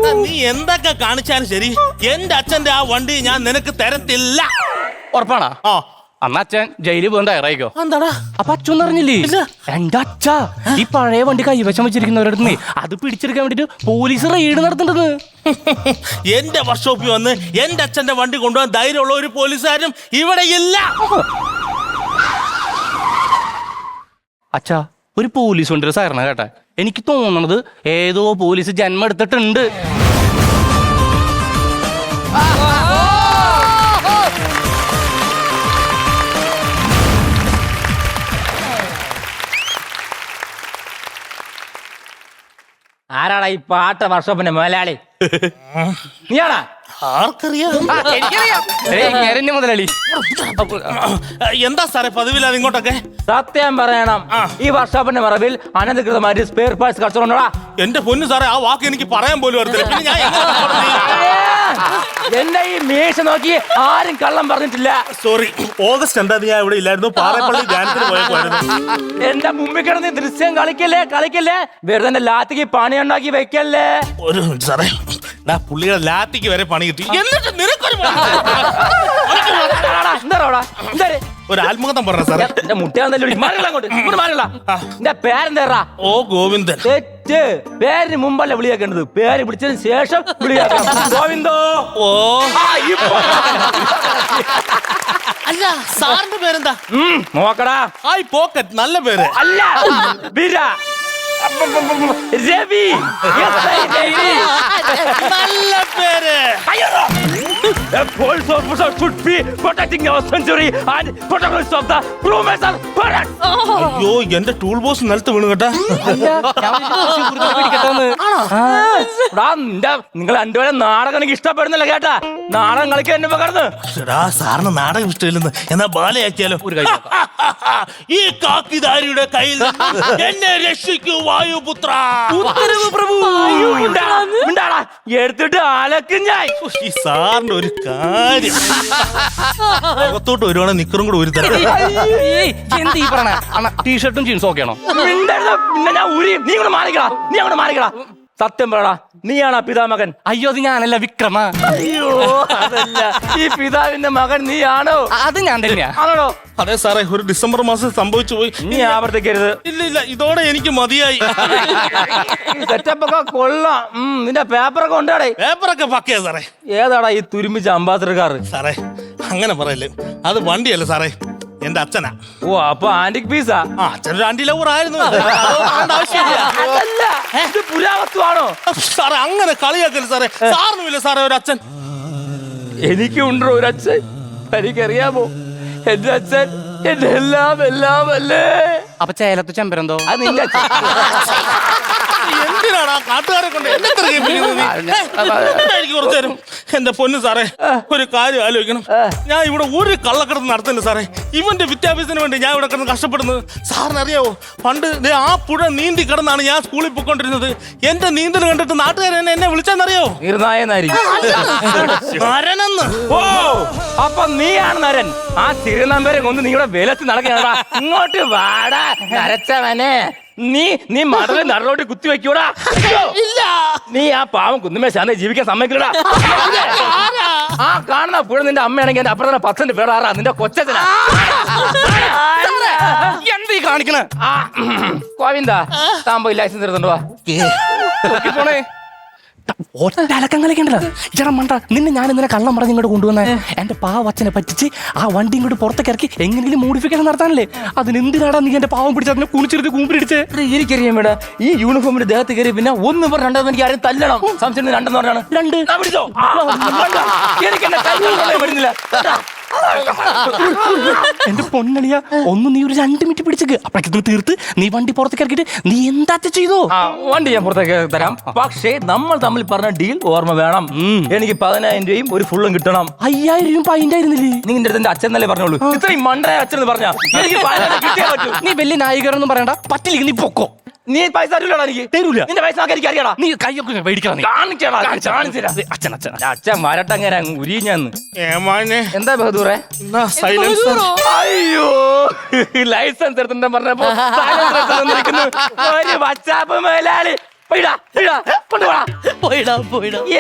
എടാ, നീ എന്തൊക്കെ കാണിച്ചാലും ശരി, എന്റെ അച്ഛന്റെ ആ വണ്ടി ഞാൻ നിനക്ക് തരത്തില്ല. ഉറപ്പാണോ? ആ. അന്ന് അച്ഛൻ ജയിലിൽ പോകാൻ തയ്യാറായിക്കോ? എന്താടാ? അപ്പൊ അച്ഛൻ അറിഞ്ഞില്ലേ? എന്റെ അച്ഛ ഈ പഴയ വണ്ടി കൈവശം വെച്ചിരിക്കുന്നവരുടെ അത് പിടിച്ചെടുക്കാൻ വേണ്ടിട്ട് പോലീസ് റെയ്ഡ് നടത്തുന്നത്. എന്റെ വർക്ക്ഷോപ്പിൽ വന്ന് എന്റെ അച്ഛന്റെ വണ്ടി കൊണ്ടുപോകാൻ ധൈര്യമുള്ള ഒരു പോലീസുകാരും ഇവിടെ ഇല്ല. അച്ഛാ, ഒരു പോലീസ് വണ്ടി സാറിന് കേട്ടെ, എനിക്ക് തോന്നണത് ഏതോ പോലീസ് ജന്മം എടുത്തിട്ടുണ്ട്. ആരാടാ ഈ പാട്ട വർഷോപ്പിന്റെ മുതലാളി? നീയാണാ? ആർക്കറിയാം? മുതലാളി എന്താ സാറേ പതിവില്ലാതെ ഇങ്ങോട്ടൊക്കെ? സത്യം പറയണം, ഈ വർഷോപ്പിന്റെ മറവിൽ അനധികൃതമായിട്ട് സ്പെയർ പാർട്സ് കച്ചവടം. എന്റെ പൊന്നു സാറേ, ആ വാക്ക് എനിക്ക് പറയാൻ പോലും അറിയത്തില്ല. പിന്നെ ഞാൻ എന്റെ ഈ മീശ നോക്കി ആരും കള്ളം പറഞ്ഞിട്ടില്ല. സോറി, ഓഗസ്റ്റ് 2 ഞാൻ ഇവിടെ ഇല്ലായിരുന്നു. പാറപ്പള്ളി ധ്യാനത്തിന് പോയപ്പോയിരുന്നു. എന്റെ മുമ്പിൽ കിടന്ന് ദൃശ്യം കളിക്കല്ലേ. വെറുതെ ലാത്തിക്ക് പണി ഉണ്ടാക്കി വെക്കല്ലേ. ഒരു മിനിറ്റ് സാറേ, പുള്ളിയുടെ ലാത്തിക്ക് വരെ പണി കിട്ടി. എന്നിട്ട് നിനക്കൊരു ഒരു ആത്മകഥം പറഞ്ഞ സാറേ. എന്റെ മുട്ടയാന്നല്ലോ. എന്റെ പേരെന്താ? ഓ ഗോവിന്ദൻ. തെറ്റ്. പേരിന് മുമ്പല്ല വിളിയാക്കേണ്ടത്, പേര് വിളിച്ചതിന് ശേഷം വിളിയാക്കണം. ഗോവിന്ദോ. ഓ അല്ല സാറിന്റെ പേരെന്താ? നോക്കടാ. Hi pocket. നല്ല പേര്. അല്ല, ബിര. രവി. നല്ല പേര്. A police officer should be protecting our century and protocols of the promise are correct. അയ്യോ, എന്റെ ടൂൾ ബോക്സ് നിലത്ത് വീണു കേട്ടാ. നിങ്ങൾ രണ്ടുപേരും നാടകം എനിക്ക് ഇഷ്ടപ്പെടുന്നില്ല കേട്ടാ. നാടകം കളിക്കാൻ എന്നെ പകർന്ന്. സാറിന് നാടകം ഇഷ്ടമില്ലെന്ന്, എന്നാ ബാലയാക്കിയാലോ? ഒരു കാര്യം, ഈ കാക്കിധാരിയുടെ കയ്യിൽ എന്നെ രക്ഷിക്കൂ വായുപുത്ര. ഉത്തരവ് പ്രഭു. എടുത്തിട്ട് അലക്കും ഞാൻ. ഈ സാറിന്റെ ഒരു കാര്യം, അകത്തോട്ട് വരുവാണെങ്കിൽ നിക്കറും കൂടെ ഒരു തരാം. എന്ത് ഈ പറഞ്ഞ ടീഷർട്ടും ജീൻസും ഒക്കെയാണോ? പിന്നെ ഞാൻ ഊരി. നീ അങ്ങോട്ട് മാറിക്കടാ. സത്യം പറയടാ, നീയാണോ പിതാമകൻ? അയ്യോ, അത് ഞാനല്ല, വിക്രമ. അയ്യോ, അതല്ല, ഈ പിതാവിന്റെ മകൻ നീയാണോ? അത് ഞാൻ തന്നെയാ. ആണോ? അതെ സാറേ, ഒരു ഡിസംബർ മാസം സംഭവിച്ചു പോയി. നീ ആവർത്തിക്കരുത്. ഇല്ല, ഇതോടെ എനിക്ക് മതിയായി. സെറ്റപ്പൊക്കെ കൊള്ളാം. നിന്റെ പേപ്പറൊക്കെ ഉണ്ടാടേ? പേപ്പറൊക്കെ പക്കയാ സാറേ. ഏതാടാ ഈ തുരുമ്പിച്ച അംബാസഡർക്കാർ? സാറേ അങ്ങനെ പറയല്ലേ, അത് വണ്ടിയല്ല സാറേ, എന്റെ അച്ഛനാ. ഓ, അപ്പൊ ആന്റിക് പീസാ? അച്ഛനൊരു ആന്റി ലവർ ആയിരുന്നു. പുരാവസ്തുവാണോ സാറേ? അങ്ങനെ കളിയാക്കല് സാറേ. സാറിനുമില്ല സാറേ ഒരു അച്ഛൻ? എനിക്കുണ്ടോ ഒരു അച്ഛൻ? എനിക്കറിയാമോ, എന്റെ അച്ഛൻ എന്റെ എല്ലാം അല്ലേ. അപ്പൊ ചേലത്ത് ചെമ്പരന്തോ? അത് നിന്റെ അച്ഛൻ. എന്തിനാ എന്തിനാണ് ആ നാട്ടുകാരെ കൊണ്ട് എന്നെ തെറിയിപ്പിക്കുന്നത് നീ? എനിക്ക് കുറച്ചു നേരം എന്റെ പൊന്നു സാറേ ഒരു കാര്യം ആലോചിക്കണം. ഞാൻ ഇവിടെ ഒരു കള്ളക്കടത്ത് നടത്തുന്നില്ല സാറേ. ഇവന്റെ വിദ്യാഭ്യാസത്തിന് വേണ്ടി ഞാൻ ഇവിടെ കിടന്ന് കഷ്ടപ്പെടുന്നത് സാറിന് അറിയാവോ? പണ്ട് ദേ ആ പുഴ നീന്തി കിടന്നാണ് ഞാൻ സ്കൂളിൽ പോയിക്കൊണ്ടിരുന്നത്. എന്റെ നീന്തൽ കണ്ടിട്ട് നാട്ടുകാരെ എന്നെ വിളിച്ചെന്നറിയോ? നരനെന്ന്. ഓ അപ്പൊ നീയാണ് നരൻ. ആ തിരുനമ്പരെ കൊണ്ട് നീ ഇവിടെ വെലത്ത് നടക്കണടാ. ഇങ്ങോട്ട് വാടാ നരച്ചവനെ. നീ മടല് നടലോട്ട് കുത്തി വെക്കൂടാ. ഇല്ല, നീ ആ പാവം കുന്നുമേശാന്ന് ജീവിക്കാൻ സമ്മതിക്കലടാ. ആ കാണുന്ന പുഴ നിന്റെ അമ്മയാണെങ്കിൽ എന്റെ അപ്പുറത്തെ 10 പേരാറാ നിന്റെ കൊച്ചനാ. എന്തീ കാണിക്കണ ഗോവിന്ദ താമ്പോ ലൈസൻസ് എടുത്തുണ്ടോ? പോണേ ഒറ്റലക്കം കളിക്കണ്ടല്ലോ. ഇച്ചടം മണ്ട. നിന്നെ ഞാൻ ഇന്നലെ കള്ളം പറഞ്ഞ് ഇങ്ങോട്ട് കൊണ്ടുവന്ന എന്റെ പാവച്ചനെ പറ്റിച്ച് ആ വണ്ടി ഇങ്ങോട്ട് പുറത്തേക്ക് ഇറക്കി എങ്ങനെയും മോഡിഫിക്കേഷൻ നടത്താനല്ലേ. അതിനെന്തിനാടാ നീ എന്റെ പാവം പിടിച്ച് അതിനെ കുണിച്ചെടുത്ത് കൂമ്പിടിച്ച്? എനിക്കറിയാം മേഡം, ഈ യൂണിഫോമിന്റെ ദേഹത്ത് കയറി പിന്നെ 1 പറഞ്ഞ 2 എനിക്ക് ആരും തല്ലണം. സംശയം 2 പറഞ്ഞാണ് 2 പിടിച്ചോ. എനിക്ക് എന്നെ തല്ലുകൊണ്ടേ വരുന്നില്ല. എന്റെ പൊന്നളിയ ഒന്ന് നീ ഒരു 2 മിനിറ്റ് പിടിച്ചേക്ക്. അപ്പോഴേക്കും തീർത്ത് നീ വണ്ടി പുറത്തേക്ക് ഇറക്കിട്ട് നീ എന്താ ചെയ്തോ? വണ്ടി ഞാൻ പുറത്തേക്ക് തരാം. പക്ഷേ നമ്മൾ തമ്മിൽ പറഞ്ഞ ഡീൽ ഓർമ്മ വേണം. എനിക്ക് 10,000 രൂപയും ഒരു ഫുള്ളും കിട്ടണം. 5,000 രൂപ അതിന്റെ ആയിരുന്നില്ലേ? നീ എന്റെ അടുത്ത് അച്ഛൻ എന്നല്ലേ പറഞ്ഞോളൂ. ഇത്രയും മണ്ടേ അച്ഛൻ പറഞ്ഞാ എനിക്ക് 10,000 കിട്ടിയേ പറ്റൂ. നീ വലിയ നായികരൊന്നും പറയണ്ട. പറ്റില്ലെങ്കിൽ നീ പൊക്കോ. നീ പൈസ തരൂലടാ. എനിക്ക് തരൂല. നിന്റെ പൈസ എനിക്ക് അറിയാടാ. നീ കൈയൊക്കെ മേടിക്കണം. അച്ഛൻ വരട്ടങ്ങനെ ഉരിഞ്ഞാന്ന്. എന്താ ബഹദൂറെ? അയ്യോ ലൈസൻസ് എടുത്തിട്ട് പറഞ്ഞപ്പോ ഒരു വച്ചാപ്പ് മേലാളി.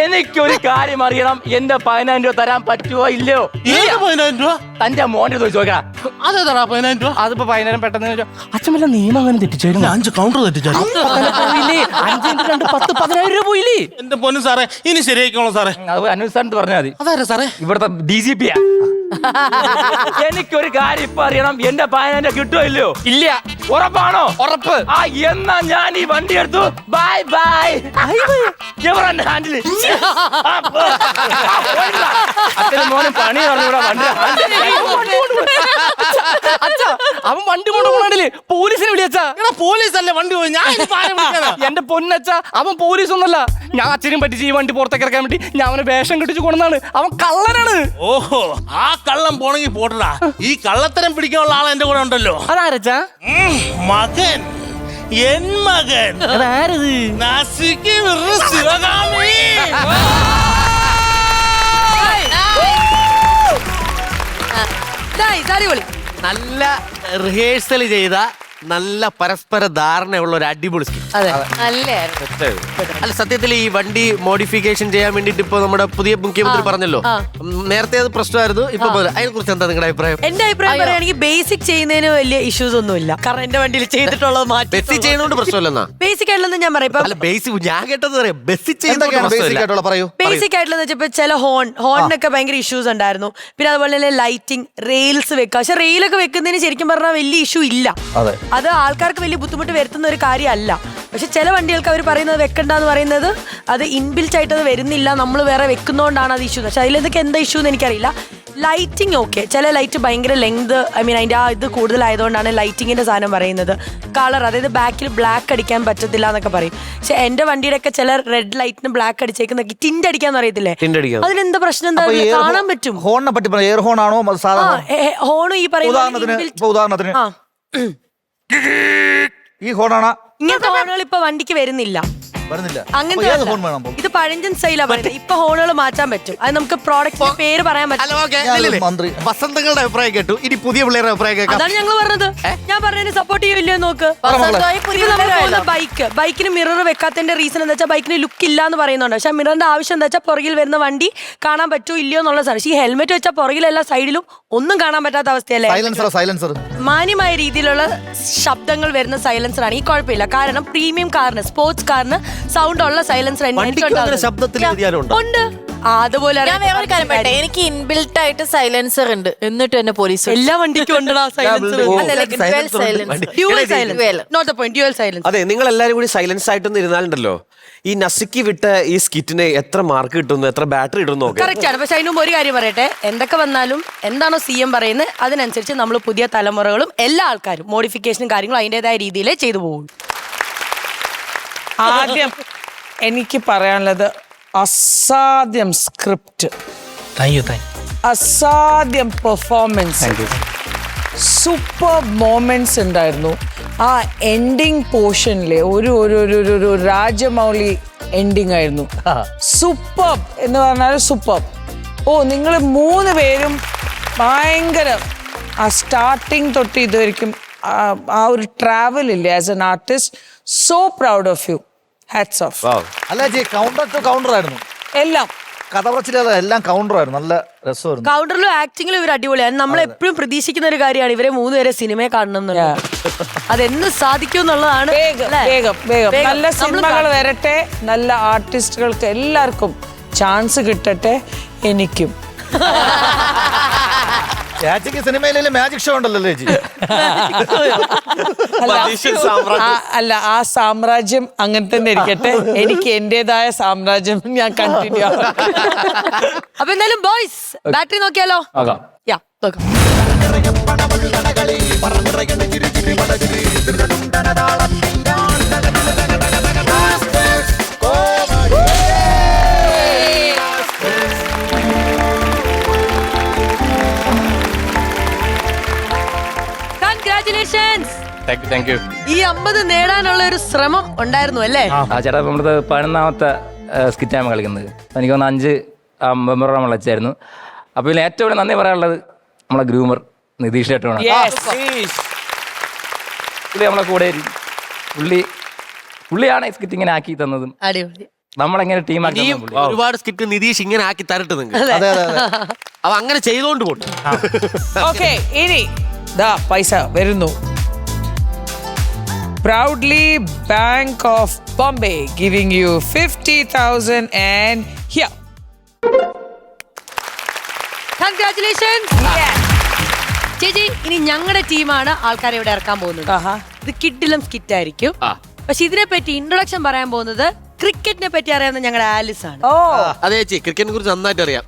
എനിക്കൊരു കാര്യം അറിയണം. എന്റെ 10,000 രൂപ തരാൻ പറ്റുമോ ഇല്ലയോ? 10,000 രൂപ തന്റെ മോന്റെ ചോദിക്കാം. അതേതാ 10,000 രൂപ? അതിപ്പോ 10,000 പെട്ടെന്ന് അച്ഛൻ വല്ല നിയമം അങ്ങനെ തെറ്റിച്ചായിരുന്നു. 5 കൗണ്ടർ തെറ്റിച്ചാലും 10,000 രൂപ പോയില്ലേ? എന്റെ പൊന്നു സാറേ ഇനി ശരിയായിക്കോളൂ സാറേ. അത് അന്വേഷിച്ചു പറഞ്ഞാൽ മതി. അതാരാ സാറേ? ഇവിടുത്തെ DGP. എനിക്കൊരു കാര്യം ഇപ്പൊ അറിയണം. എന്റെ 10,000 കിട്ടുമോ ഇല്ലയോ? ഇല്ല. ഉറപ്പാണോ? ഉറപ്പ്. ആ എന്നാ ഞാൻ ഈ വണ്ടി എടുത്തു. Bye bye. എവറെന്റെ ഹാൻഡില് മോനെ പണി പറഞ്ഞൂടാ. അവൻ വണ്ടി കൊണ്ടുപോകണില്ലേ? പോലീസിനെ വിളിയച്ചാ. പോലീസല്ലേ വണ്ടി പോയി? ഞാൻ എന്റെ പൊന്നച്ച അവൻ പോലീസ് ഒന്നല്ല. ഞാൻ അച്ഛനും പറ്റിച്ച് ഈ വണ്ടി പുറത്തേക്ക് ഇറക്കാൻ വേണ്ടി ഞാൻ അവനെ വേഷം കെട്ടിച്ച് കൊണ്ടാണ്. അവൻ കള്ളനാണ്. ഓഹോ, ആ കള്ളം പോണെങ്കിൽ പോട്ടടാ. ഈ കള്ളത്തരം പിടിക്കാനുള്ള ആൾ എന്റെ കൂടെ ഉണ്ടല്ലോ. അതാരച്ചാ? മകൻ, എൻ മകൻ. അതാരത്? നസിക്ക് ശിവകാമി. നല്ല റിഹേഴ്സൽ ചെയ്ത നല്ല പരസ്പര ധാരണയുള്ള ഒരു അടിപൊളി സ്കിറ്റ്. അല്ല സത്യത്തിൽ ഈ വണ്ടി മോഡിഫിക്കേഷൻ ചെയ്യാൻ വേണ്ടിട്ട് ഇപ്പൊ നമ്മുടെ പുതിയ മുഖ്യമന്ത്രി പറഞ്ഞല്ലോ. നേരത്തെ അത് പ്രശ്നമായിരുന്നു. ഇപ്പൊ അതിനെ കുറിച്ച് എന്താ നിങ്ങളുടെ അഭിപ്രായം? എന്റെ അഭിപ്രായം പറയുകയാണെങ്കിൽ ബേസിക് ചെയ്യുന്നതിന് വലിയ ഇഷ്യൂസ് ഒന്നുമില്ല. കാരണം എന്റെ വണ്ടിയിൽ ചെയ്തിട്ടുള്ളത് മാറ്റി ബേസിക് ചെയ്യുന്നോണ്ട് പ്രശ്നമല്ലെന്നാ. ബേസിക് ആയിട്ടുള്ള ഞാൻ പറയാം. അല്ല ബേസിക് ഞാൻ കേട്ടത് ബേസിക് പറയൂ. ബേസിക് ആയിട്ടുള്ള വെച്ചപ്പോ ചില ഹോണിനൊക്കെ ഭയങ്കര ഇഷ്യൂസ് ഉണ്ടായിരുന്നു. പിന്നെ അതുപോലെ തന്നെ ലൈറ്റിംഗ്, റെയിൽസ് വെക്കുക. പക്ഷെ റെയിലൊക്കെ വെക്കുന്നതിന് ശരിക്കും പറഞ്ഞാൽ വലിയ ഇഷ്യൂ ഇല്ല. അത് ആൾക്കാർക്ക് വലിയ ബുദ്ധിമുട്ട് വരുത്തുന്ന ഒരു കാര്യമല്ല. പക്ഷെ ചില വണ്ടികൾക്ക് അവർ പറയുന്നത് വെക്കണ്ടെന്ന് പറയുന്നത് അത് ഇൻബിൽറ്റ് ആയിട്ട് അത് വരുന്നില്ല, നമ്മൾ വേറെ വെക്കുന്നോണ്ടാണ് അത് ഇഷ്യൂ. പക്ഷെ അതിലെന്തൊക്കെ എന്താ ഇഷ്യൂ എന്ന് എനിക്കറിയില്ല. ലൈറ്റിംഗ് ഓക്കെ, ചില ലൈറ്റ് ഭയങ്കര ലെങ്ത്, ഐ മീൻ അതിന്റെ ആ ഇത് കൂടുതലായതുകൊണ്ടാണ് ലൈറ്റിങ്ങിന്റെ സാധനം പറയുന്നത്. കളർ, അതായത് ബാക്കിൽ ബ്ലാക്ക് അടിക്കാൻ പറ്റത്തില്ല എന്നൊക്കെ പറയും. പക്ഷെ എന്റെ വണ്ടിയുടെ ഒക്കെ ചില റെഡ് ലൈറ്റിന് ബ്ലാക്ക് അടിച്ചേക്കുന്ന ടിന്റ് അടിക്കാന്ന് അറിയത്തില്ലേ? അതിനെന്താ പ്രശ്നം? എന്താ കാണാൻ പറ്റും. ഹോണിനെ പറ്റി എയർ ഹോൺ ആണോ ഹോണും ഈ ഉദാഹരണത്തിന് ഈ ഹോണാണ്. ഇങ്ങനത്തെ ഹോണുകൾ ഇപ്പൊ വണ്ടിക്ക് വരുന്നില്ല. അങ്ങനത്തെ ഇത് പഴഞ്ചൻ സ്റ്റൈലാ പറയുന്നത്. ഇപ്പൊ ഹോണുകൾ മാറ്റാൻ പറ്റും. അത് നമുക്ക് പ്രോഡക്റ്റിന്റെ പേര് പറയാൻ പറ്റും. വസന്തങ്ങളുടെ അഭിപ്രായം കേട്ടു. ഇനി പുതിയ പിള്ളേരുടെ അഭിപ്രായം കേൾക്കാം. അതാണ് ഞങ്ങൾ പറഞ്ഞത്. ഞാൻ പറഞ്ഞതിന് സപ്പോർട്ട് ചെയ്യില്ലോ നോക്ക്. ബൈക്കിന് മിറർ വെക്കാത്തതിന്റെ റീസൺ എന്താ വെച്ചാൽ ബൈക്കിന് ലുക്ക് ഇല്ല എന്ന് പറയുന്നുണ്ട്. പക്ഷെ മിററിന്റെ ആവശ്യം എന്താ വെച്ചാൽ പുറകിൽ വരുന്ന വണ്ടി കാണാൻ പറ്റൂ ഇല്ലയോ എന്നുള്ള സാധനം. ഈ ഹെൽമെറ്റ് വെച്ചാൽ പുറകിലെല്ലാ സൈഡിലും ഒന്നും കാണാൻ പറ്റാത്ത അവസ്ഥയല്ലേ. മാന്യമായ രീതിയിലുള്ള ശബ്ദങ്ങൾ വരുന്ന സൈലൻസർ ആണ്. ഈ കുഴപ്പമില്ല. കാരണം പ്രീമിയം കാറിന്, സ്പോർട്സ് കാറിന് സൗണ്ട് ഉള്ള സൈലൻസർ ഉണ്ട്. അതുപോലെ എനിക്ക് ഇൻബിൽറ്റ് ആയിട്ട് സൈലൻസർ ഉണ്ട്. എന്നിട്ട് തന്നെ പോലീസ് എല്ലാ വണ്ടിക്കും ഉണ്ടോ സൈലൻസർ? അതെ, നിങ്ങൾ എല്ലാരും കൂടി സൈലൻസ് ആയിട്ടൊന്നും ഇരുന്നാലുണ്ടല്ലോ ഈ നസിക്ക് വിട്ട ഈ സ്കിറ്റിന് എത്ര മാർക്ക് കിട്ടുന്നു, എത്ര ബാറ്ററി ഇടുന്നു കറക്റ്റ് ആണ്. പക്ഷെ അതിന് മുമ്പ് ഒരു കാര്യം പറയട്ടെ, എന്തൊക്കെ വന്നാലും എന്താണോ CM പറയുന്നത് അതിനനുസരിച്ച് നമ്മൾ പുതിയ തലമുറകളും എല്ലാ ആൾക്കാരും മോഡിഫിക്കേഷനും കാര്യങ്ങളും അതിൻ്റെതായ രീതിയിലേ ചെയ്തു പോകും. ആദ്യം എനിക്ക് പറയാനുള്ളത് അസാധ്യം സ്ക്രിപ്റ്റ്, അസാധ്യം പെർഫോമൻസ്, സൂപ്പർ മൊമെന്റ്സ് ഉണ്ടായിരുന്നു. ആ എൻഡിങ് പോർഷനിലെ ഒരു രാജമൗലി എൻഡിങ് ആയിരുന്നു. സൂപ്പർ എന്ന് പറഞ്ഞാൽ സൂപ്പർ. ഓ, നിങ്ങൾ 3 പേരും ഭയങ്കര ആ സ്റ്റാർട്ടിങ് തൊട്ട് ഇതുവരെയും ആ ഒരു ട്രാവൽ ഇല്ലേ as an artist. So proud of you. Hats off. അല്ല ജി, കൗണ്ടർ ടു കൗണ്ടർ ആയിരുന്നു എല്ലാം. കഥ പറച്ചില്ല, എല്ലാം കൗണ്ടർ ആയിരുന്നു. നല്ല രസമായിരുന്നു. കൗണ്ടറിലും ആക്ടിങ്ങിലും ഇവർ അടിപൊളിയാണ്. നമ്മൾ എപ്പോഴും പ്രതീക്ഷിക്കുന്ന ഒരു കാര്യമാണ് ഇവരെ 3 പേരെ സിനിമയെ കാണണം എന്നുള്ളത്. അതെന്ന് സാധിക്കും എന്നുള്ളതാണ്. വേഗം നല്ല സിനിമകൾ വരട്ടെ, നല്ല ആർട്ടിസ്റ്റുകൾക്ക് എല്ലാവർക്കും ചാൻസ് കിട്ടട്ടെ. എനിക്കും ചേച്ചിക്ക് സിനിമയിലെ മാജിക് ഷോ ഉണ്ടല്ലോ ചേച്ചി. അല്ല, ആ സാമ്രാജ്യം അങ്ങനെ തന്നെ ഇരിക്കട്ടെ. എനിക്ക് എന്റേതായ സാമ്രാജ്യം ഞാൻ കണ്ടിന്യൂ. അപ്പൊ എന്തായാലും ബോയ്സ് ബാറ്ററി നോക്കിയാലോ? യാ, നോക്കാം. ഈ 50 നേടാനുള്ള ഒരു ശ്രമം ഉണ്ടായിരുന്നു അല്ലേ? ചേട്ടാ, നമ്മുടെ 11ാമത്തെ സ്കിറ്റാണ് കളിക്കുന്നത്. എനിക്ക് തോന്നുന്നു 5 മെമ്പർ നമ്മൾ വെച്ചായിരുന്നു. അപ്പൊ ഇതിൽ ഏറ്റവും കൂടുതൽ നന്ദി പറയാനുള്ളത് നമ്മളെ ഗ്രൂമർ നിതീഷ് ചേട്ടനാണ്. പുള്ളി നമ്മളെ കൂടെ പുള്ളിയാണ് ഈ സ്കിറ്റ് ഇങ്ങനെ ആക്കി തന്നതും നമ്മളെങ്ങനെ ടീമാക്കി. ഒരുപാട് സ്കിറ്റ് നിതീഷ് ഇങ്ങനെ ആക്കി തരട്ടെ നിങ്ങൾ. അവ അങ്ങനെ ചെയ്തോണ്ട് പോട്ടെ. ഓക്കെ, ഇനി ദാ പൈസ വരുന്നു. Proudly Bank of Bombay giving you 50,000 and here. Congratulations. ചേച്ചി, ഇനി ഞങ്ങളുടെ ടീമാണ് ആൾക്കാരെ ഇവിടെ ഇറക്കാൻ പോകുന്നത്. ഇത് കിഡിലും സ്കിറ്റ് ആയിരിക്കും. പക്ഷെ ഇതിനെ പറ്റി ഇൻട്രൊഡക്ഷൻ പറയാൻ പോകുന്നത് ക്രിക്കറ്റിനെ പറ്റി അറിയാവുന്ന ഞങ്ങളുടെ ആലിസ് ആണ്. അതെ ചേച്ചി, ക്രിക്കറ്റിനെ കുറിച്ച് നന്നായിട്ട് അറിയാം.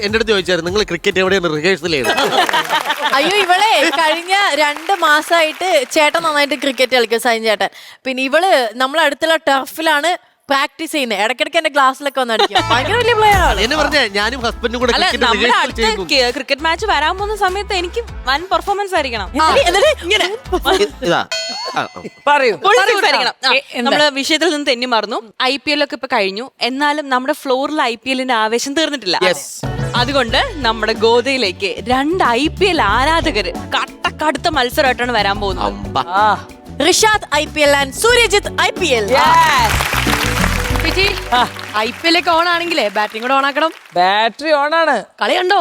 എന്റെ അടുത്ത് ചോദിച്ചായിരുന്നു നിങ്ങൾ ക്രിക്കറ്റ് എവിടെയാണ് റിഹേഴ്സൽ ചെയ്തത്. അയ്യോ, ഇവളെ കഴിഞ്ഞ 2 മാസമായിട്ട് ചേട്ടൻ നന്നായിട്ട് ക്രിക്കറ്റ് കളിക്കും, സൈൻ ചേട്ടൻ. പിന്നെ ഇവള് നമ്മളടുത്തുള്ള ടർഫിലാണ് പ്രാക്ടീസ് ചെയ്യുന്നത്. ഇടയ്ക്കിടയ്ക്ക് എന്റെ ക്ലാസ്സിലൊക്കെ വന്ന് അടിക്കും. ഭയങ്കര വലിയ പ്ലെയർ ആണ്. എന്നെ പറഞ്ഞ ഞാനും ഹസ്ബൻഡും കൂടെ ക്രിക്കറ്റ് മാച്ച് വരാൻ പോകുന്ന സമയത്ത് എനിക്ക് വൻ പെർഫോമൻസ് ആയിരിക്കണം. നമ്മള് വിഷയത്തിൽ നിന്ന് തെന്നി മറന്നു. IPL ഒക്കെ ഇപ്പൊ കഴിഞ്ഞു. എന്നാലും നമ്മുടെ ഫ്ലോറിൽ IPLന്റെ ആവേശം തീർന്നിട്ടില്ല. അതുകൊണ്ട് നമ്മുടെ ഗോദയിലേക്ക് 2 IPL ആരാധകര് കട്ടക്കടുത്ത മത്സരമായിട്ടാണ് വരാൻ പോകുന്നത്. Rishad IPL and Suryajith IPL. IPL ഒക്കെ ഓൺ ആണെങ്കിലേ ബാറ്റിംഗ് കൂടെ ഓൺ ആക്കണം. ബാറ്ററി ഓൺ ആണ്. കളി കണ്ടോ?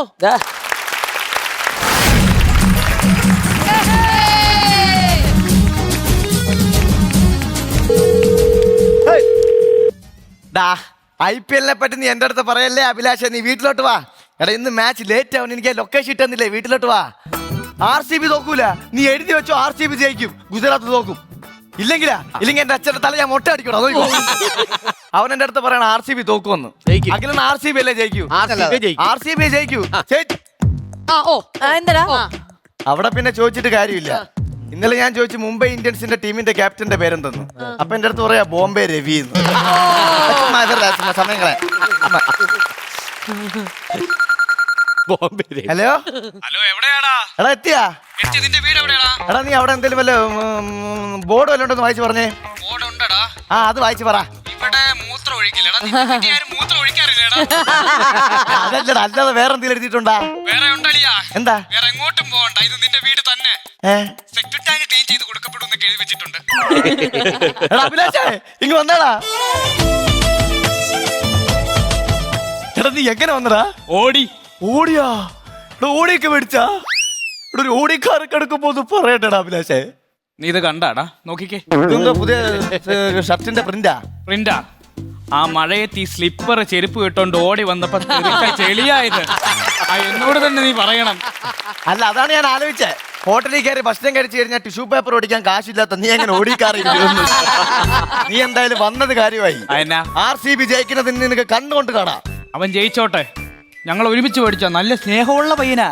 IPL-നെ പറ്റി നീ എന്റെ അടുത്ത് പറയല്ലേ അഭിലാഷ. നീ വീട്ടിലോട്ട് വാ. എടാ, ഇന്ന് മാച്ച് ലേറ്റ് ആവും. എനിക്ക് ലൊക്കേഷൻ ഇട്ടെന്നില്ലേ. വീട്ടിലോട്ട് വാ. RCB തോക്കൂല. നീ എഴുതി വെച്ചോ, RCB ജയിക്കും, ഗുജറാത്ത് തോക്കും. ഇല്ലെങ്കിൽ എന്റെ അച്ഛന്റെ തല ഞാൻ മൊട്ട അടിക്കണം. അവൻ എന്റെ അടുത്ത് പറയണം RCB തോക്കുമെന്ന്. അഖിലൻ RCB അല്ലേ ജയിക്കൂ? RCB ജയിക്കൂ. അവിടെ പിന്നെ ചോദിച്ചിട്ട് കാര്യമില്ല. ഇന്നലെ ഞാൻ ചോദിച്ചു മുംബൈ ഇന്ത്യൻസിന്റെ ടീമിന്റെ ക്യാപ്റ്റന്റെ പേരെന്തെന്ന്. അപ്പൊ എന്റെ അടുത്ത് പറയാ ബോംബെ രവി എന്ന്. സമയങ്ങളെ ഹലോ എവിടെയാടാ? എടാ, എത്തിയാ? എടാ, നീ അവിടെ എന്തെങ്കിലും വല്ല ബോർഡ് വല്ല ഉണ്ടെന്ന് വായിച്ചു പറഞ്ഞേ. ആ, അത് വായിച്ചു പറ. അതല്ലടാ, അല്ലാതെ വേറെ എന്തെങ്കിലും എഴുതിയിട്ടുണ്ടാ? എന്താ? എടാ അഭിലാഷേ, ഇങ്ങ് വന്നാടാ. എടാ, നീ എങ്ങനെ വന്നടാ? ഓടിയാ? ഓടിയൊക്കെ മേടിച്ചാ? ഇവിടെ ഒരു ഓടിക്കാരൊക്കെ എടുക്കുമ്പോ ഒന്ന് പറയട്ടെടാ അഭിലാഷേ. നീ ഇത് കണ്ടാടാ? നോക്കിക്കേ, പുതിയ ഷർട്ടിന്റെ പ്രിന്റാ? ആ മഴയത്ത് ഈ സ്ലിപ്പർ ചെരുപ്പ് കിട്ടോണ്ട് ഓടി വന്നപ്പോ ചെളിയായത് എന്നോട് തന്നെ നീ പറയണം. അല്ല, അതാണ് ഞാൻ ആലോചിച്ചേ. ഹോട്ടലിൽ കയറി ഭക്ഷണം കഴിച്ചു കഴിഞ്ഞാൽ ടിഷ്യൂ പേപ്പർ ഓടിക്കാൻ കാശില്ലാത്ത നീ എങ്ങനെ ഓടിക്കാറി? നീ എന്തായാലും വന്നത് കാര്യമായി. RCB ജയിക്കുന്നതിന് നിനക്ക് കണ്ണുകൊണ്ട് കാണാം. അവൻ ജയിച്ചോട്ടെ, ഞങ്ങൾ ഒരുമിച്ച് പഠിച്ച നല്ല സ്നേഹമുള്ള പയ്യനാ.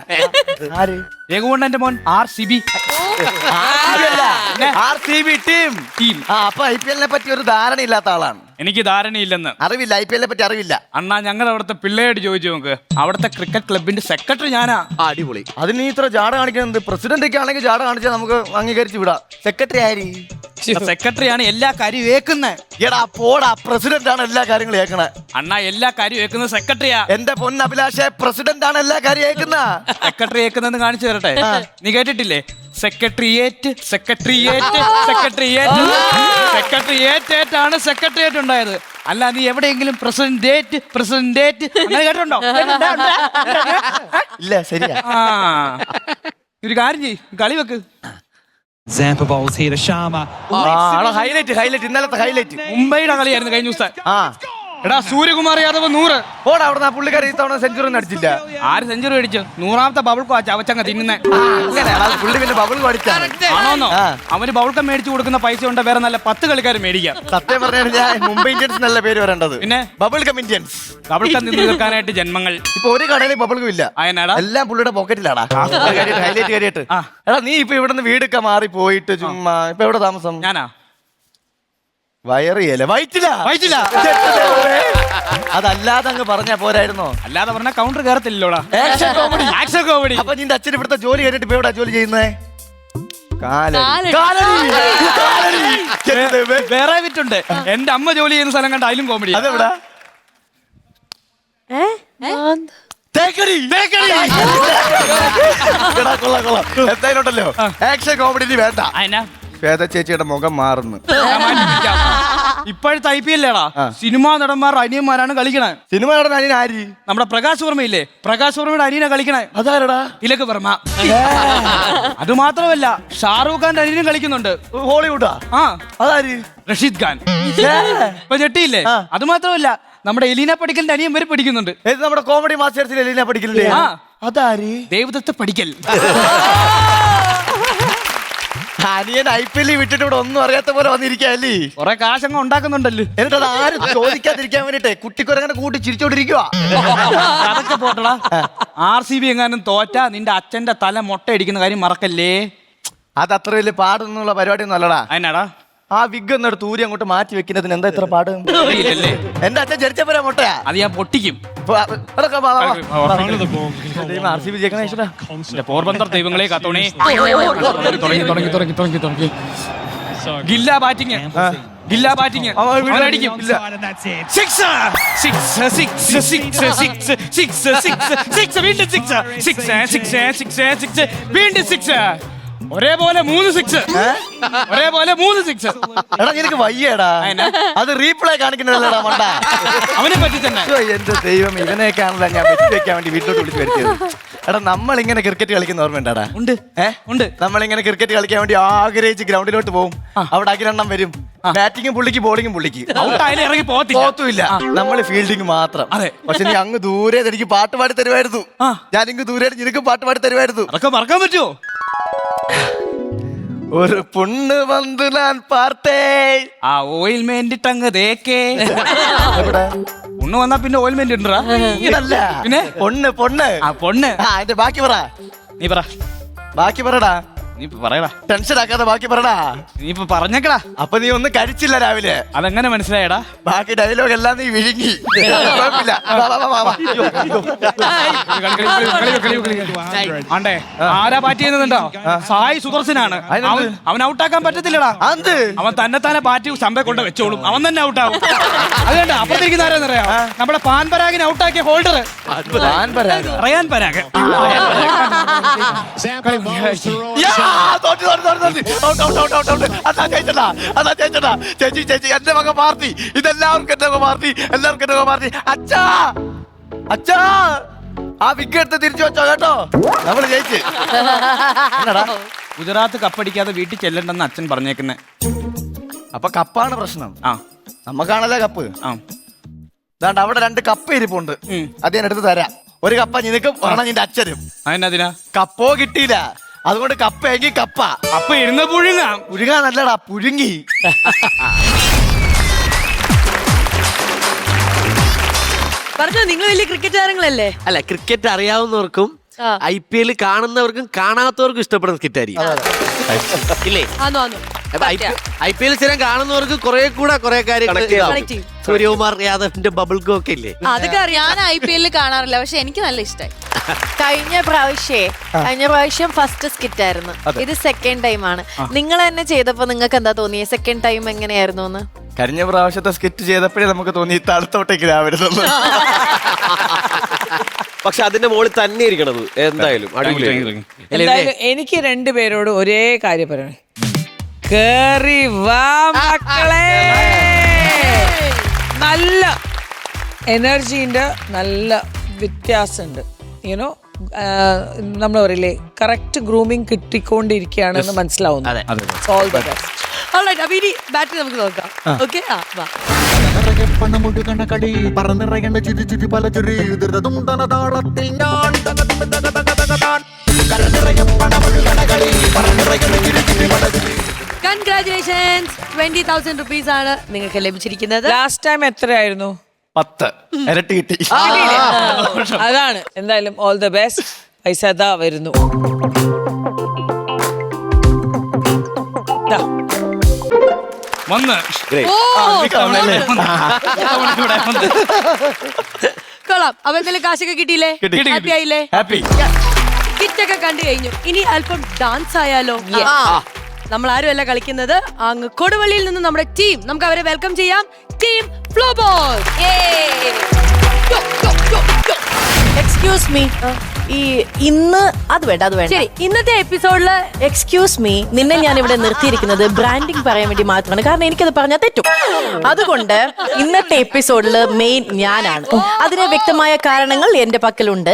ആര്? രഘുവണ്ണന്റെ മോൻ RCB. RCB team. അപ്പൊ IPL പറ്റി ഒരു ധാരണയില്ലാത്ത ആളാണ്. എനിക്ക് ധാരണയില്ലെന്ന്. അറിവില്ല, IPL പറ്റി അറിവില്ല. അണ്ണാ ഞങ്ങൾ അവിടുത്തെ പിള്ളേരോട് ചോദിച്ചു നോക്ക്. അവിടുത്തെ ക്രിക്കറ്റ് ക്ലബിന്റെ സെക്രട്ടറി ഞാനാ. അടിപൊളി. അതിന് നീ ഇത്ര ജാട കാണിക്കുന്നത്? പ്രസിഡന്റ് ഒക്കെ ആണെങ്കിൽ ജാട കാണിച്ചാൽ നമുക്ക് അംഗീകരിച്ച് വിടാം. സെക്രട്ടറി ആര്? സെക്രട്ടറിയാണ് എല്ലാ കാര്യവും ഏക്കുന്നത്. എടാ പോടാ, പ്രസിഡന്റ് ആണ് എല്ലാ കാര്യങ്ങളും ഏക്കണേ. അണ്ണാ എല്ലാ കാര്യവും ഏക്കുന്നത് സെക്രട്ടറിയാ. എന്റെ പൊന്ന് അഭിലാഷേ, പ്രസിഡന്റ് ആണ് എല്ലാ കാര്യം ഏക്കുന്ന. സെക്രട്ടറി ഏക്കുന്നെന്ന് കാണിച്ചു തരട്ടെ. നീ കേട്ടിട്ടില്ലേ? സെക്രട്ടറിയേറ്റ് സെക്രട്ടറിയേറ്റ് സെക്രട്ടറിയേറ്റ് സെക്രട്ടറിയേറ്റ് ആണ് സെക്രട്ടറിയേറ്റ് ഉണ്ടായത്. അല്ല നീ എവിടെയെങ്കിലും പ്രസിഡന്റേറ്റ് പ്രസിഡന്റേറ്റ് അങ്ങനെ കേട്ടിട്ടുണ്ടോ? ഇല്ല, ശരിയാ. ഒരു കാര്യം ചെയ്യ്, കളി വെക്ക്. ഹൈലൈറ്റ് ഹൈലൈറ്റ് ഇന്നലത്തെ ഹൈലൈറ്റ് മുംബൈയുടെ കളിയായിരുന്നു കഴിഞ്ഞ ദിവസം. എടാ സൂര്യകുമാർ യാദവ് 100. ഓടാ അവിടെ. പുള്ളിക്കാരി ഇത്തവണ സെഞ്ചുറി അടിച്ചില്ല. ആര് സെഞ്ചുറി അടിച്ചു? 100ാമത്തെ ബബിൾ കോ ചവച്ചങ്ങ തിന്നുന്നേ. പുള്ളി പിന്നെ ബബിൾ അടിച്ചാണ്. ആണോന്നോ? അവന് ബബിൾക്കം മേടിച്ചു കൊടുക്കുന്ന പൈസ കൊണ്ട് വേറെ നല്ല 10 കളിക്കാർ മേടിക്കാം. സത്യം പറഞ്ഞാൽ ഞാൻ മുംബൈ ഇന്ത്യൻസ് നല്ല പേര് വരേണ്ടത്. പിന്നെ ബബിൾ കം ഇന്ത്യൻസ്. ബബിൾക്കം നിന്ന് തീർക്കാനായിട്ട് ജന്മങ്ങൾ. ഇപ്പൊ ഒരു കടയിൽ ബബിൾ ഇല്ല. എല്ലാം പുള്ളിയുടെ പോക്കറ്റിലാടാ. ഹൈലൈറ്റ് കാര്യമായിട്ട്. എടാ നീ ഇപ്പൊ ഇവിടുന്ന് വീടൊക്കെ മാറി പോയിട്ട് ചുമ്മാ ഇപ്പൊ എവിടെ താമസം? ഞാനാ വയറിയല്ലേ? വയറ്റില്ല. അതല്ലാതെ അങ്ങ് പറഞ്ഞാ പോരായിരുന്നോ? അല്ലാതെ പറഞ്ഞ കൗണ്ടർ കയറത്തില്ലോടാ. Action comedy. Action comedy. അപ്പൊ നിന്റെ അച്ഛൻ ഇവിടുത്തെ ജോലി കഴിഞ്ഞിട്ട് ഇപ്പൊ എവിടെ ജോലി ചെയ്യുന്നേ? വേറെ വിറ്റുണ്ട്. എന്റെ അമ്മ ജോലി ചെയ്യുന്ന സ്ഥലം കണ്ട അതിലും കോമഡി. അതെവിടാ? എന്തായാലും ഉണ്ടല്ലോ ആക്ഷൻ കോമഡി വേണ്ട. ശ്വേത ചേച്ചിയുടെ മുഖം മാറുന്നു. ഇപ്പോഴത്തെ IPL സിനിമാ നടന്മാർ അനിയന്മാരാണ് കളിക്കണേ. സിനിമ നടൻ അനിയൻ ആര്? നമ്മുടെ പ്രകാശ് വർമ്മയില്ലേ? പ്രകാശ് വർമ്മയുടെ അനിയനെ കളിക്കണേ. അതാരടാ? തിലക് വർമ്മ. അത് മാത്രമല്ല ഷാറൂഖ് ഖാന്റെ അനിയനും കളിക്കുന്നുണ്ട്. ഹോളിവുഡാ? അതാര്? റഷീദ് ഖാൻ. ഇപ്പൊ ഞെട്ടിയില്ലേ? അത് മാത്രമല്ല നമ്മുടെ എലീന പടിക്കലിന്റെ അനിയൻ വരെ പഠിക്കുന്നുണ്ട്. നമ്മുടെ കോമഡി മാസ്റ്റേഴ്സിൽ എലീന പടിക്കലില്ലേ? അതാര്? ദേവദത്ത് പടിക്കൽ. അനിയൻ IPL വിട്ടിട്ട് ഇവിടെ ഒന്നും അറിയാത്ത പോലെ വന്നിരിക്കല്ലേ? കൊറേ കാശങ്ങ ഉണ്ടാക്കുന്നുണ്ടല്ലോ. എന്നിട്ട് അത് ആരും ചോദിക്കാതിരിക്കാൻ വേണ്ടിട്ടേ കുട്ടിക്കൊരങ്ങനെ കൂട്ടി ചിരിച്ചോണ്ടിരിക്കുവാ. അതൊക്കെ പോട്ടടാ. RCB എങ്ങാനും തോറ്റാ നിന്റെ അച്ഛന്റെ തല മുട്ടയടിക്കുന്ന കാര്യം മറക്കല്ലേ. അത് അത്ര വലിയ പാടൊന്നുള്ള പരിപാടിയൊന്നും അല്ലടാ. അതിനാടാ ആ വിഗ് എന്നിട്ട് തൂരി അങ്ങോട്ട് മാറ്റി വെക്കുന്നതിന് എന്താ ഇത്ര പാട്? എന്റെ അച്ഛൻ ജനിച്ചപ്പോഴാ മുട്ടയാ. അത് ഞാൻ പൊട്ടിക്കും. പോർബന്ദർ ദൈവങ്ങളെ കാത്തോണേ. ഗില്ല ബാറ്റിങ്. ഗില്ല ബാറ്റിങ് അടിക്കും. വീണ്ടും 6. ഒരേപോലെ 3 6. ഒരേപോലെ 3 6. എടാ നിനക്ക് വയ്യടാ. അത് റീപ്ലേ കാണിക്കുന്നതല്ലടാ മണ്ട. അവനെ പറ്റി തന്നെ. എന്റെ ദൈവം, ഇവനെയൊക്കെയാണല്ലോ ഞാൻ വെച്ച് വെക്കാൻ വേണ്ടി വീട്ടിലോട്ട് വിളിച്ച് വരുത്തിയത്. എടാ നമ്മളിങ്ങനെ ക്രിക്കറ്റ് കളിക്കുന്ന ഓർമ്മയുണ്ടാടാ? ഉണ്ട്. ഉണ്ട്. നമ്മളിങ്ങനെ ക്രിക്കറ്റ് കളിക്കാൻ വേണ്ടി ആഗ്രഹിച്ച് ഗ്രൗണ്ടിലോട്ട് പോകും. അവിടെ അഖിലെണ്ണം വരും. ബാറ്റിംഗും പുള്ളിക്ക്, ബോളിംഗും പുള്ളിക്ക്. ഇറങ്ങി പോകത്തില്ല. നമ്മള് ഫീൽഡിംഗ് മാത്രം. പക്ഷെ നീ അങ്ങ് ദൂരെ എനിക്ക് പാട്ട് പാടി തരുമായിരുന്നു. ഞാൻ ഇങ്ങ് ദൂരെ നിനക്ക് പാട്ട് പാടി തരുമായിരുന്നു. അതൊക്കെ മറക്കാൻ പറ്റുമോ? ഒരു പൊണ്ണ് വന്ന് ഞാൻ പാർത്തേ. ആ ഓയിൽമെന്റ് ടങ്ങ് തേക്കേ. പൊണ്ണ് വന്നാ പിന്നെ ഓയിൽമെന്റ് ഉണ്ടോ? പിന്നെ പൊണ്ണ് പൊണ്ണ് പൊണ്ണ്. അതിന്റെ ബാക്കി പറ. നീ പറ. ബാക്കി പറടാ. നീ പറയടാ. ടെൻഷൻ ആക്കാതെ ബാക്കി പറടാ. നീ ഇപ്പൊ പറഞ്ഞേക്കടാ. അപ്പൊ നീ ഒന്നും കഴിച്ചില്ല രാവിലെ. അതെങ്ങനെ മനസ്സിലായടാ? ബാക്കി ഡയലോഗ് എല്ലാം നീ വിഴുങ്ങി. ആണ്ടേ ആരാ ബാറ്റ് ചെയ്യുന്നുണ്ടോ? സായി സുദർശനാണ്. അവൻ ഔട്ടാക്കാൻ പറ്റത്തില്ലടാ. അവൻ തന്നെ ബാറ്റ് ചമ്പെ കൊണ്ട് വെച്ചോളും. അവൻ തന്നെ ഔട്ടാവും. അതുകൊണ്ട് അപ്പുറത്തേക്ക് ആരാന്നറിയാം? നമ്മുടെ പാൻ പരാഗിനെ ഔട്ടാക്കിയ ഹോൾഡർ. റയാൻ പരാഗ്. ചേച്ചി ചേച്ചി എന്റെ മക പാർട്ടി. ഇതെല്ലാവർക്കും എന്റെ പാർട്ടി. എല്ലാവർക്കും എന്റെ പാർട്ടി. അച്ഛാ അച്ഛാ ആ വിഗ് എടുത്ത് തിരിച്ചു വെച്ചോ കേട്ടോ. നമ്മള് ജയിച്ച്. ഗുജറാത്ത് കപ്പടിക്കാതെ വീട്ടിൽ ചെല്ലണ്ടെന്ന് അച്ഛൻ പറഞ്ഞേക്കുന്നേ. അപ്പൊ കപ്പാണ് പ്രശ്നം. നമ്മക്കാണല്ലേ കപ്പ്. അതാണ്ട് അവിടെ 2 കപ്പ് ഇരിപ്പുണ്ട്. അത് ഞാൻ എടുത്ത് തരാം. ഒരു കപ്പ നിനക്കും ഒരെണ്ണം നിന്റെ അച്ഛനും. അതിനതിനാ? കപ്പോ കിട്ടിയില്ല, അതുകൊണ്ട് കപ്പ എങ്കിൽ കപ്പ. അപ്പൊ ഇരുന്ന് പുഴുങ്ങാം. പുഴുങ്ങാന്നല്ലടാ, പുഴുങ്ങി. പറഞ്ഞോ, നിങ്ങൾ വലിയ ക്രിക്കറ്റ് താരങ്ങളല്ലേ? അല്ല, ക്രിക്കറ്റ് അറിയാവുന്നവർക്കും IPL കാണുന്നവർക്കും കാണാത്തവർക്കും ഇഷ്ടപ്പെടുന്ന സ്കിറ്റ് ആയിരിക്കും ഇല്ലേ? IPL സ്ഥിരം കാണുന്നവർക്ക് കുറെ കാര്യങ്ങൾ സൂര്യകുമാർ യാദവിന്റെ ബബിൾഗോ ഒക്കെ ഇല്ലേ? അതൊക്കെ അറിയാം. ഞാൻ IPL കാണാറില്ല, പക്ഷെ എനിക്ക് നല്ല ഇഷ്ടമായി. കഴിഞ്ഞ പ്രാവശ്യം ഫസ്റ്റ് സ്കിറ്റ് ആയിരുന്നു, ഇത് സെക്കൻഡ് ടൈം ആണ്. നിങ്ങൾ തന്നെ ചെയ്തപ്പോ നിങ്ങൾക്ക് എന്താ തോന്നിയത്? സെക്കൻഡ് ടൈം എങ്ങനെയായിരുന്നു എന്ന്? കഴിഞ്ഞ പ്രാവശ്യത്തെ സ്കിറ്റ് ചെയ്തപ്പോഴേ നമുക്ക് തോന്നി അടുത്തോട്ടേക്ക് രാവിലെ. പക്ഷെ അതിന്റെ മുകളിൽ തന്നെ ഇരിക്കണത് എന്തായാലും എന്തായാലും എനിക്ക് രണ്ടുപേരോട് ഒരേ കാര്യം പറയണേ, കേറി വാ മക്കളെ. നല്ല എനർജീന്റെ നല്ല വ്യത്യാസമുണ്ട്. യുനോ നമ്മൾ പറയില്ലേ, കറക്റ്റ് ഗ്രൂമിങ് കിട്ടിക്കൊണ്ടിരിക്കുകയാണെന്ന് മനസ്സിലാവുന്നു. All the best. ഓൾറൈറ്റ്, അപ്പൊ ഇനി ബാറ്ററി നമുക്ക് നോക്കാം. ഓക്കെ, വാ. കൺഗ്രാറ്റുലേഷൻസ്, 20,000 rupees ആണ് നിങ്ങൾക്ക് ലഭിച്ചിരിക്കുന്നത്. ലാസ്റ്റ് ടൈം എത്രയായിരുന്നു? 10 ഇരട്ടി കിട്ടി. അതാണ്. എന്തായാലും ഓൾ ദ ബെസ്റ്റ്. പൈസ അതാ വരുന്നു. കൊള്ളാം. അപ്പൊ എന്തായാലും കാശൊക്കെ കിട്ടിയില്ലേ? ഹാപ്പി ആയില്ലേ? കിറ്റൊക്കെ കണ്ടു കഴിഞ്ഞു. ഇനി അല്പം ഡാൻസ് ആയാലോ? നമ്മൾ ആരുമല്ല കളിക്കുന്നത്, അങ്ങ് കൊടുവള്ളിയിൽ നിന്ന് നമ്മുടെ ടീം. നമുക്ക് അവരെ വെൽക്കം ചെയ്യാം. ടീം ഫ്ലോബോൾ. എക്സ്ക്യൂസ് മീ, ഇന്ന് അത് വേണ്ട. ശരി, ഇന്നത്തെ എപ്പിസോഡില് എക്സ്ക്യൂസ് മീ, നിന്നെ ഞാൻ ഇവിടെ നിർത്തിയിരിക്കുന്നത് ബ്രാൻഡിങ് പറയാൻ വേണ്ടി മാത്രമാണ്. കാരണം എനിക്കത് പറഞ്ഞാൽ തെറ്റും. അതുകൊണ്ട് ഇന്നത്തെ എപ്പിസോഡിൽ മെയിൻ ഞാനാണ്. അതിന് വ്യക്തമായ കാരണങ്ങൾ എന്റെ പക്കലുണ്ട്.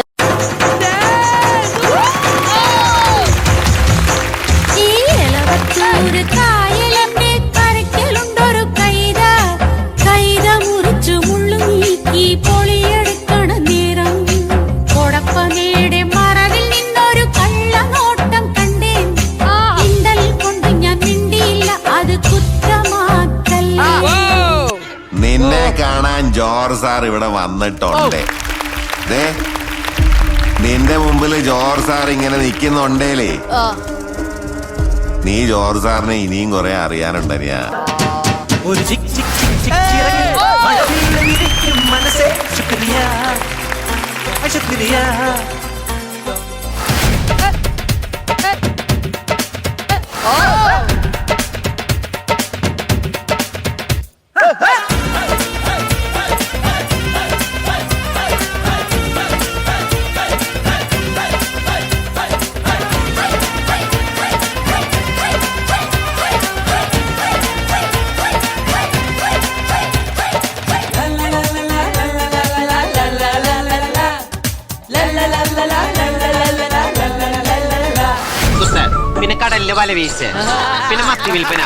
നിന്നെ കാണാൻ ജോർജ് സാർ ഇവിടെ വന്നിട്ടുണ്ട്. നിന്റെ മുമ്പിൽ ജോർജ് സാർ ഇങ്ങനെ നിൽക്കുന്നുണ്ടേലേ, നീ ജോർജ് സാറിനെ ഇനിയും കുറെ അറിയാനുണ്ടറിയാ. പിന്നെ കടലില് വല വീശ്, പിന്നെ മത്തി വിൽപ്പന.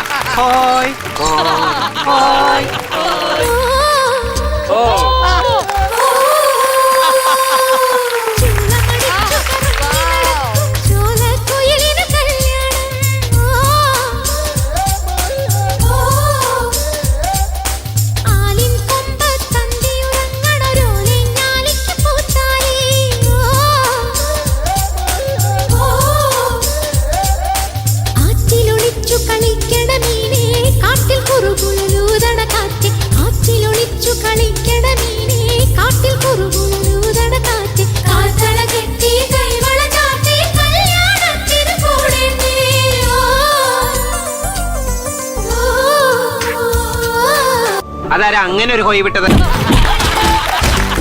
അതാരാ അങ്ങനെ ഒരു കൊയ് വിട്ടത്?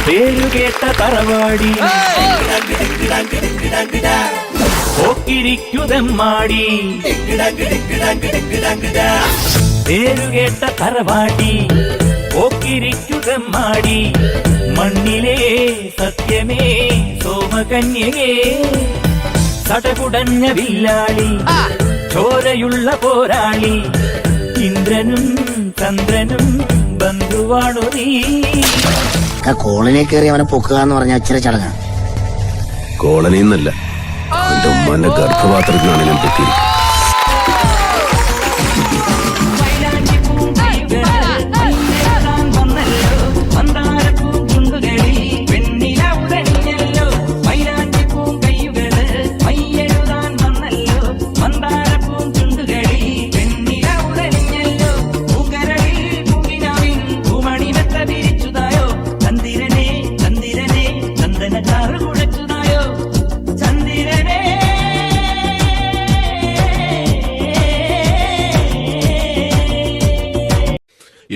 പേരുകേട്ട തറവാടി ഓക്കിരിക്കുതെമ്മാടി, പേരുകേട്ട തറവാടി ഓക്കിരിക്കുതെമ്മാടി, മണ്ണിലെ സത്യമേ സോമകന്യകേ, സടകുടഞ്ഞ വില്ലാളി ചോരയുള്ള പോരാളി, ഇന്ദ്രനും ചന്ദ്രനും ബന്ധുവാണു നീ. കോളനി കയറി അവനെ പൊക്കുക എന്ന് പറഞ്ഞ അച്ചിരി ചടങ്ങാണ്. കോളനി എന്നല്ല, അവന്റെ ഉമ്മാന്റെ ഗർഭപാത്രത്തിനാണ് ഞാൻ പെട്ടിയിരിക്കുന്നത്.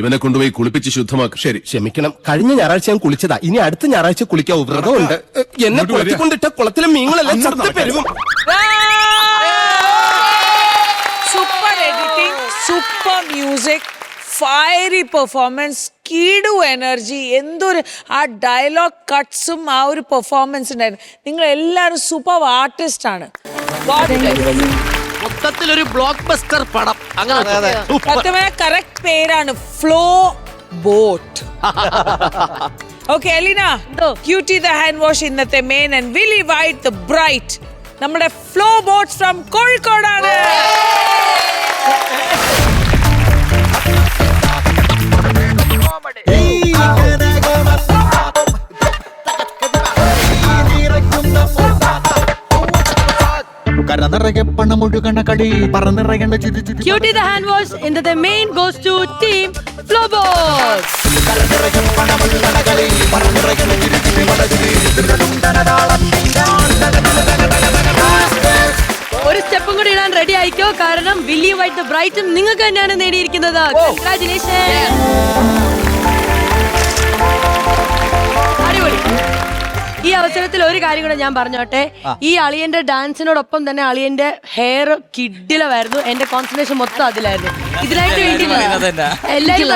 ഇവനെ കൊണ്ടുപോയി കുളിപ്പിച്ച് ശുദ്ധമാക്കും. ശരി, ക്ഷമിക്കണം. കഴിഞ്ഞ ഞായറാഴ്ച ഞാൻ കുളിച്ചതാ. ഇനി അടുത്ത ഞായറാഴ്ച കുളിക്കാവൂ. വ്രതമുണ്ട്. എന്നെ കുളത്തിക്കൊണ്ടിട്ട കുളത്തിലെ മീനുകളെല്ലാം ചത്ത് പെരുകും. Super editing, super music, fiery performance, കീടു എനർജി, എന്തൊരു ആ ഡയലോഗ് കട്ട്സും ആ ഒരു പെർഫോമൻസ് ഉണ്ടായിരുന്നു. നിങ്ങൾ എല്ലാവരും സൂപ്പർ ആർട്ടിസ്റ്റ് ആണ്. മൊത്തത്തിലൊരു ബ്ലോക്ക് ബസ്റ്റർ പടം. അങ്ങനെ സത്യമായ കറക്റ്റ് പേരാണ് flow boat. Okay Elena, cutie the hand wash ഇന്നത്തെ main and Willy White the bright നമ്മുടെ ഫ്ലോ ബോട്ട്സ് ഫ്രം കോഴിക്കോടാണ്. കരനിറകെ പണമൊഴുകണ കളി പറന്നിറങ്ങേണ്ട Cutie the hand wash in the main goes to team Flowbots. ഒരു സ്റ്റെപ്പും കൂടി ഇടാൻ റെഡി ആയിക്കോ, കാരണം വില്ലി വൈറ്റ് ദ ബ്രൈറ്റും നിങ്ങൾക്ക് തന്നെയാണ് നേടിയിരിക്കുന്നത്. കൺഗ്രാറ്റുലേഷൻ. അടിപൊളി. ഈ അവസരത്തിൽ ഒരു കാര്യം കൂടെ ഞാൻ പറഞ്ഞോട്ടെ. ഈ അളിയന്റെ ഡാൻസിനോടൊപ്പം തന്നെ അളിയന്റെ ഹെയർ കിഡിലായിരുന്നു. എന്റെ കോൺസെൻട്രേഷൻ മൊത്തം അതിലായിരുന്നു. ഇതിനായിട്ട് എല്ലാരും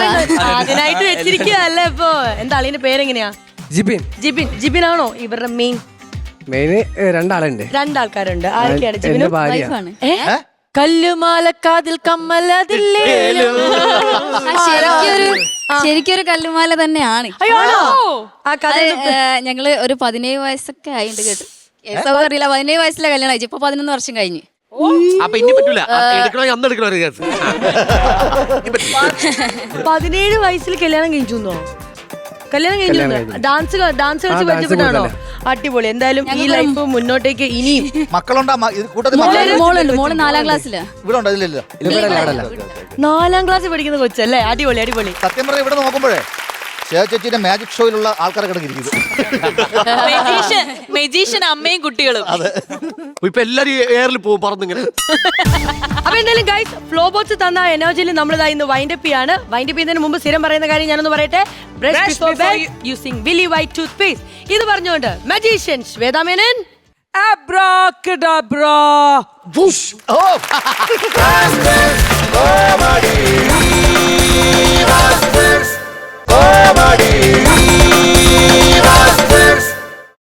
അതിനായിട്ട് വെച്ചിരിക്കുകയല്ലേ ഇപ്പൊ. എന്താ അളിയന്റെ പേരെങ്ങനെയാ? ജിബിൻ. ജിബിൻ. ജിബിനാണോ ഇവരുടെ മെയിൻ? രണ്ടാളുണ്ട്. രണ്ടാൾക്കാരുണ്ട്. ആരൊക്കെയാണ്? ജിബിനും ഭാര്യയാണ്. കല്ലുമാലക്കാതിൽ കമ്മലതില്ലേ? ശരിക്കൊരു കല്ലുമാല തന്നെയാണ്. ഞങ്ങള് ഒരു 17 വയസ്സൊക്കെ ആയിട്ട് കേട്ടു. അറിയില്ല, 17 വയസ്സിലെ കല്യാണം കഴിച്ചു. ഇപ്പൊ 11 വർഷം കഴിഞ്ഞു. അപ്പൊ ഇനി പറ്റൂല, എടുക്കണോ അന്ന് എടുക്കണോ? 17 വയസ്സിൽ കല്യാണം കഴിച്ചു. കല്യാണം കഴിഞ്ഞു. ഡാൻസ് കളിച്ച് പരിചയപ്പെട്ടാണോ? അടിപൊളി. എന്തായാലും ഈ ലൈഫ് മുന്നോട്ടേക്ക് ഇനിയും മക്കളുണ്ടാ? മോളുണ്ട്. മോള് 4ാം ക്ലാസ്സില്. 4ാം ക്ലാസ്സിൽ പഠിക്കുന്ന കൊച്ചല്ലേ? അടിപൊളി അടിപൊളി. സത്യം പറഞ്ഞ ഇവിടെ നോക്കുമ്പോഴേ ചേച്ചിന്റെ മാജിക് ഷോയിലുള്ള ആൾക്കാരെ കിടക്കിരിക്കുന്നു. മെജീഷ്യൻ അമ്മയും കുട്ടികളും. ഇപ്പൊ എല്ലാരും എയറിൽ പോകും പറന്നിങ്ങനെ. അപ്പൊ എന്തായാലും ഗൈസ്, ഫ്ലോബോട്സ് തന്ന എനർജിയിൽ നമ്മൾ ഇന്ന് വൈൻഡ് അപ്പ് ചെയ്യാണ്. വൈൻഡ് അപ്പ് ചെയ്യുന്നതിന് മുമ്പ് സ്ഥിരം പറയുന്ന കാര്യം ഞാനൊന്ന് പറയട്ടെ. Brush before bed using Willy White toothpaste. ഇത് പറഞ്ഞുകൊണ്ട് magician Shweta Menon abracadabra whoosh. Comedy Masters.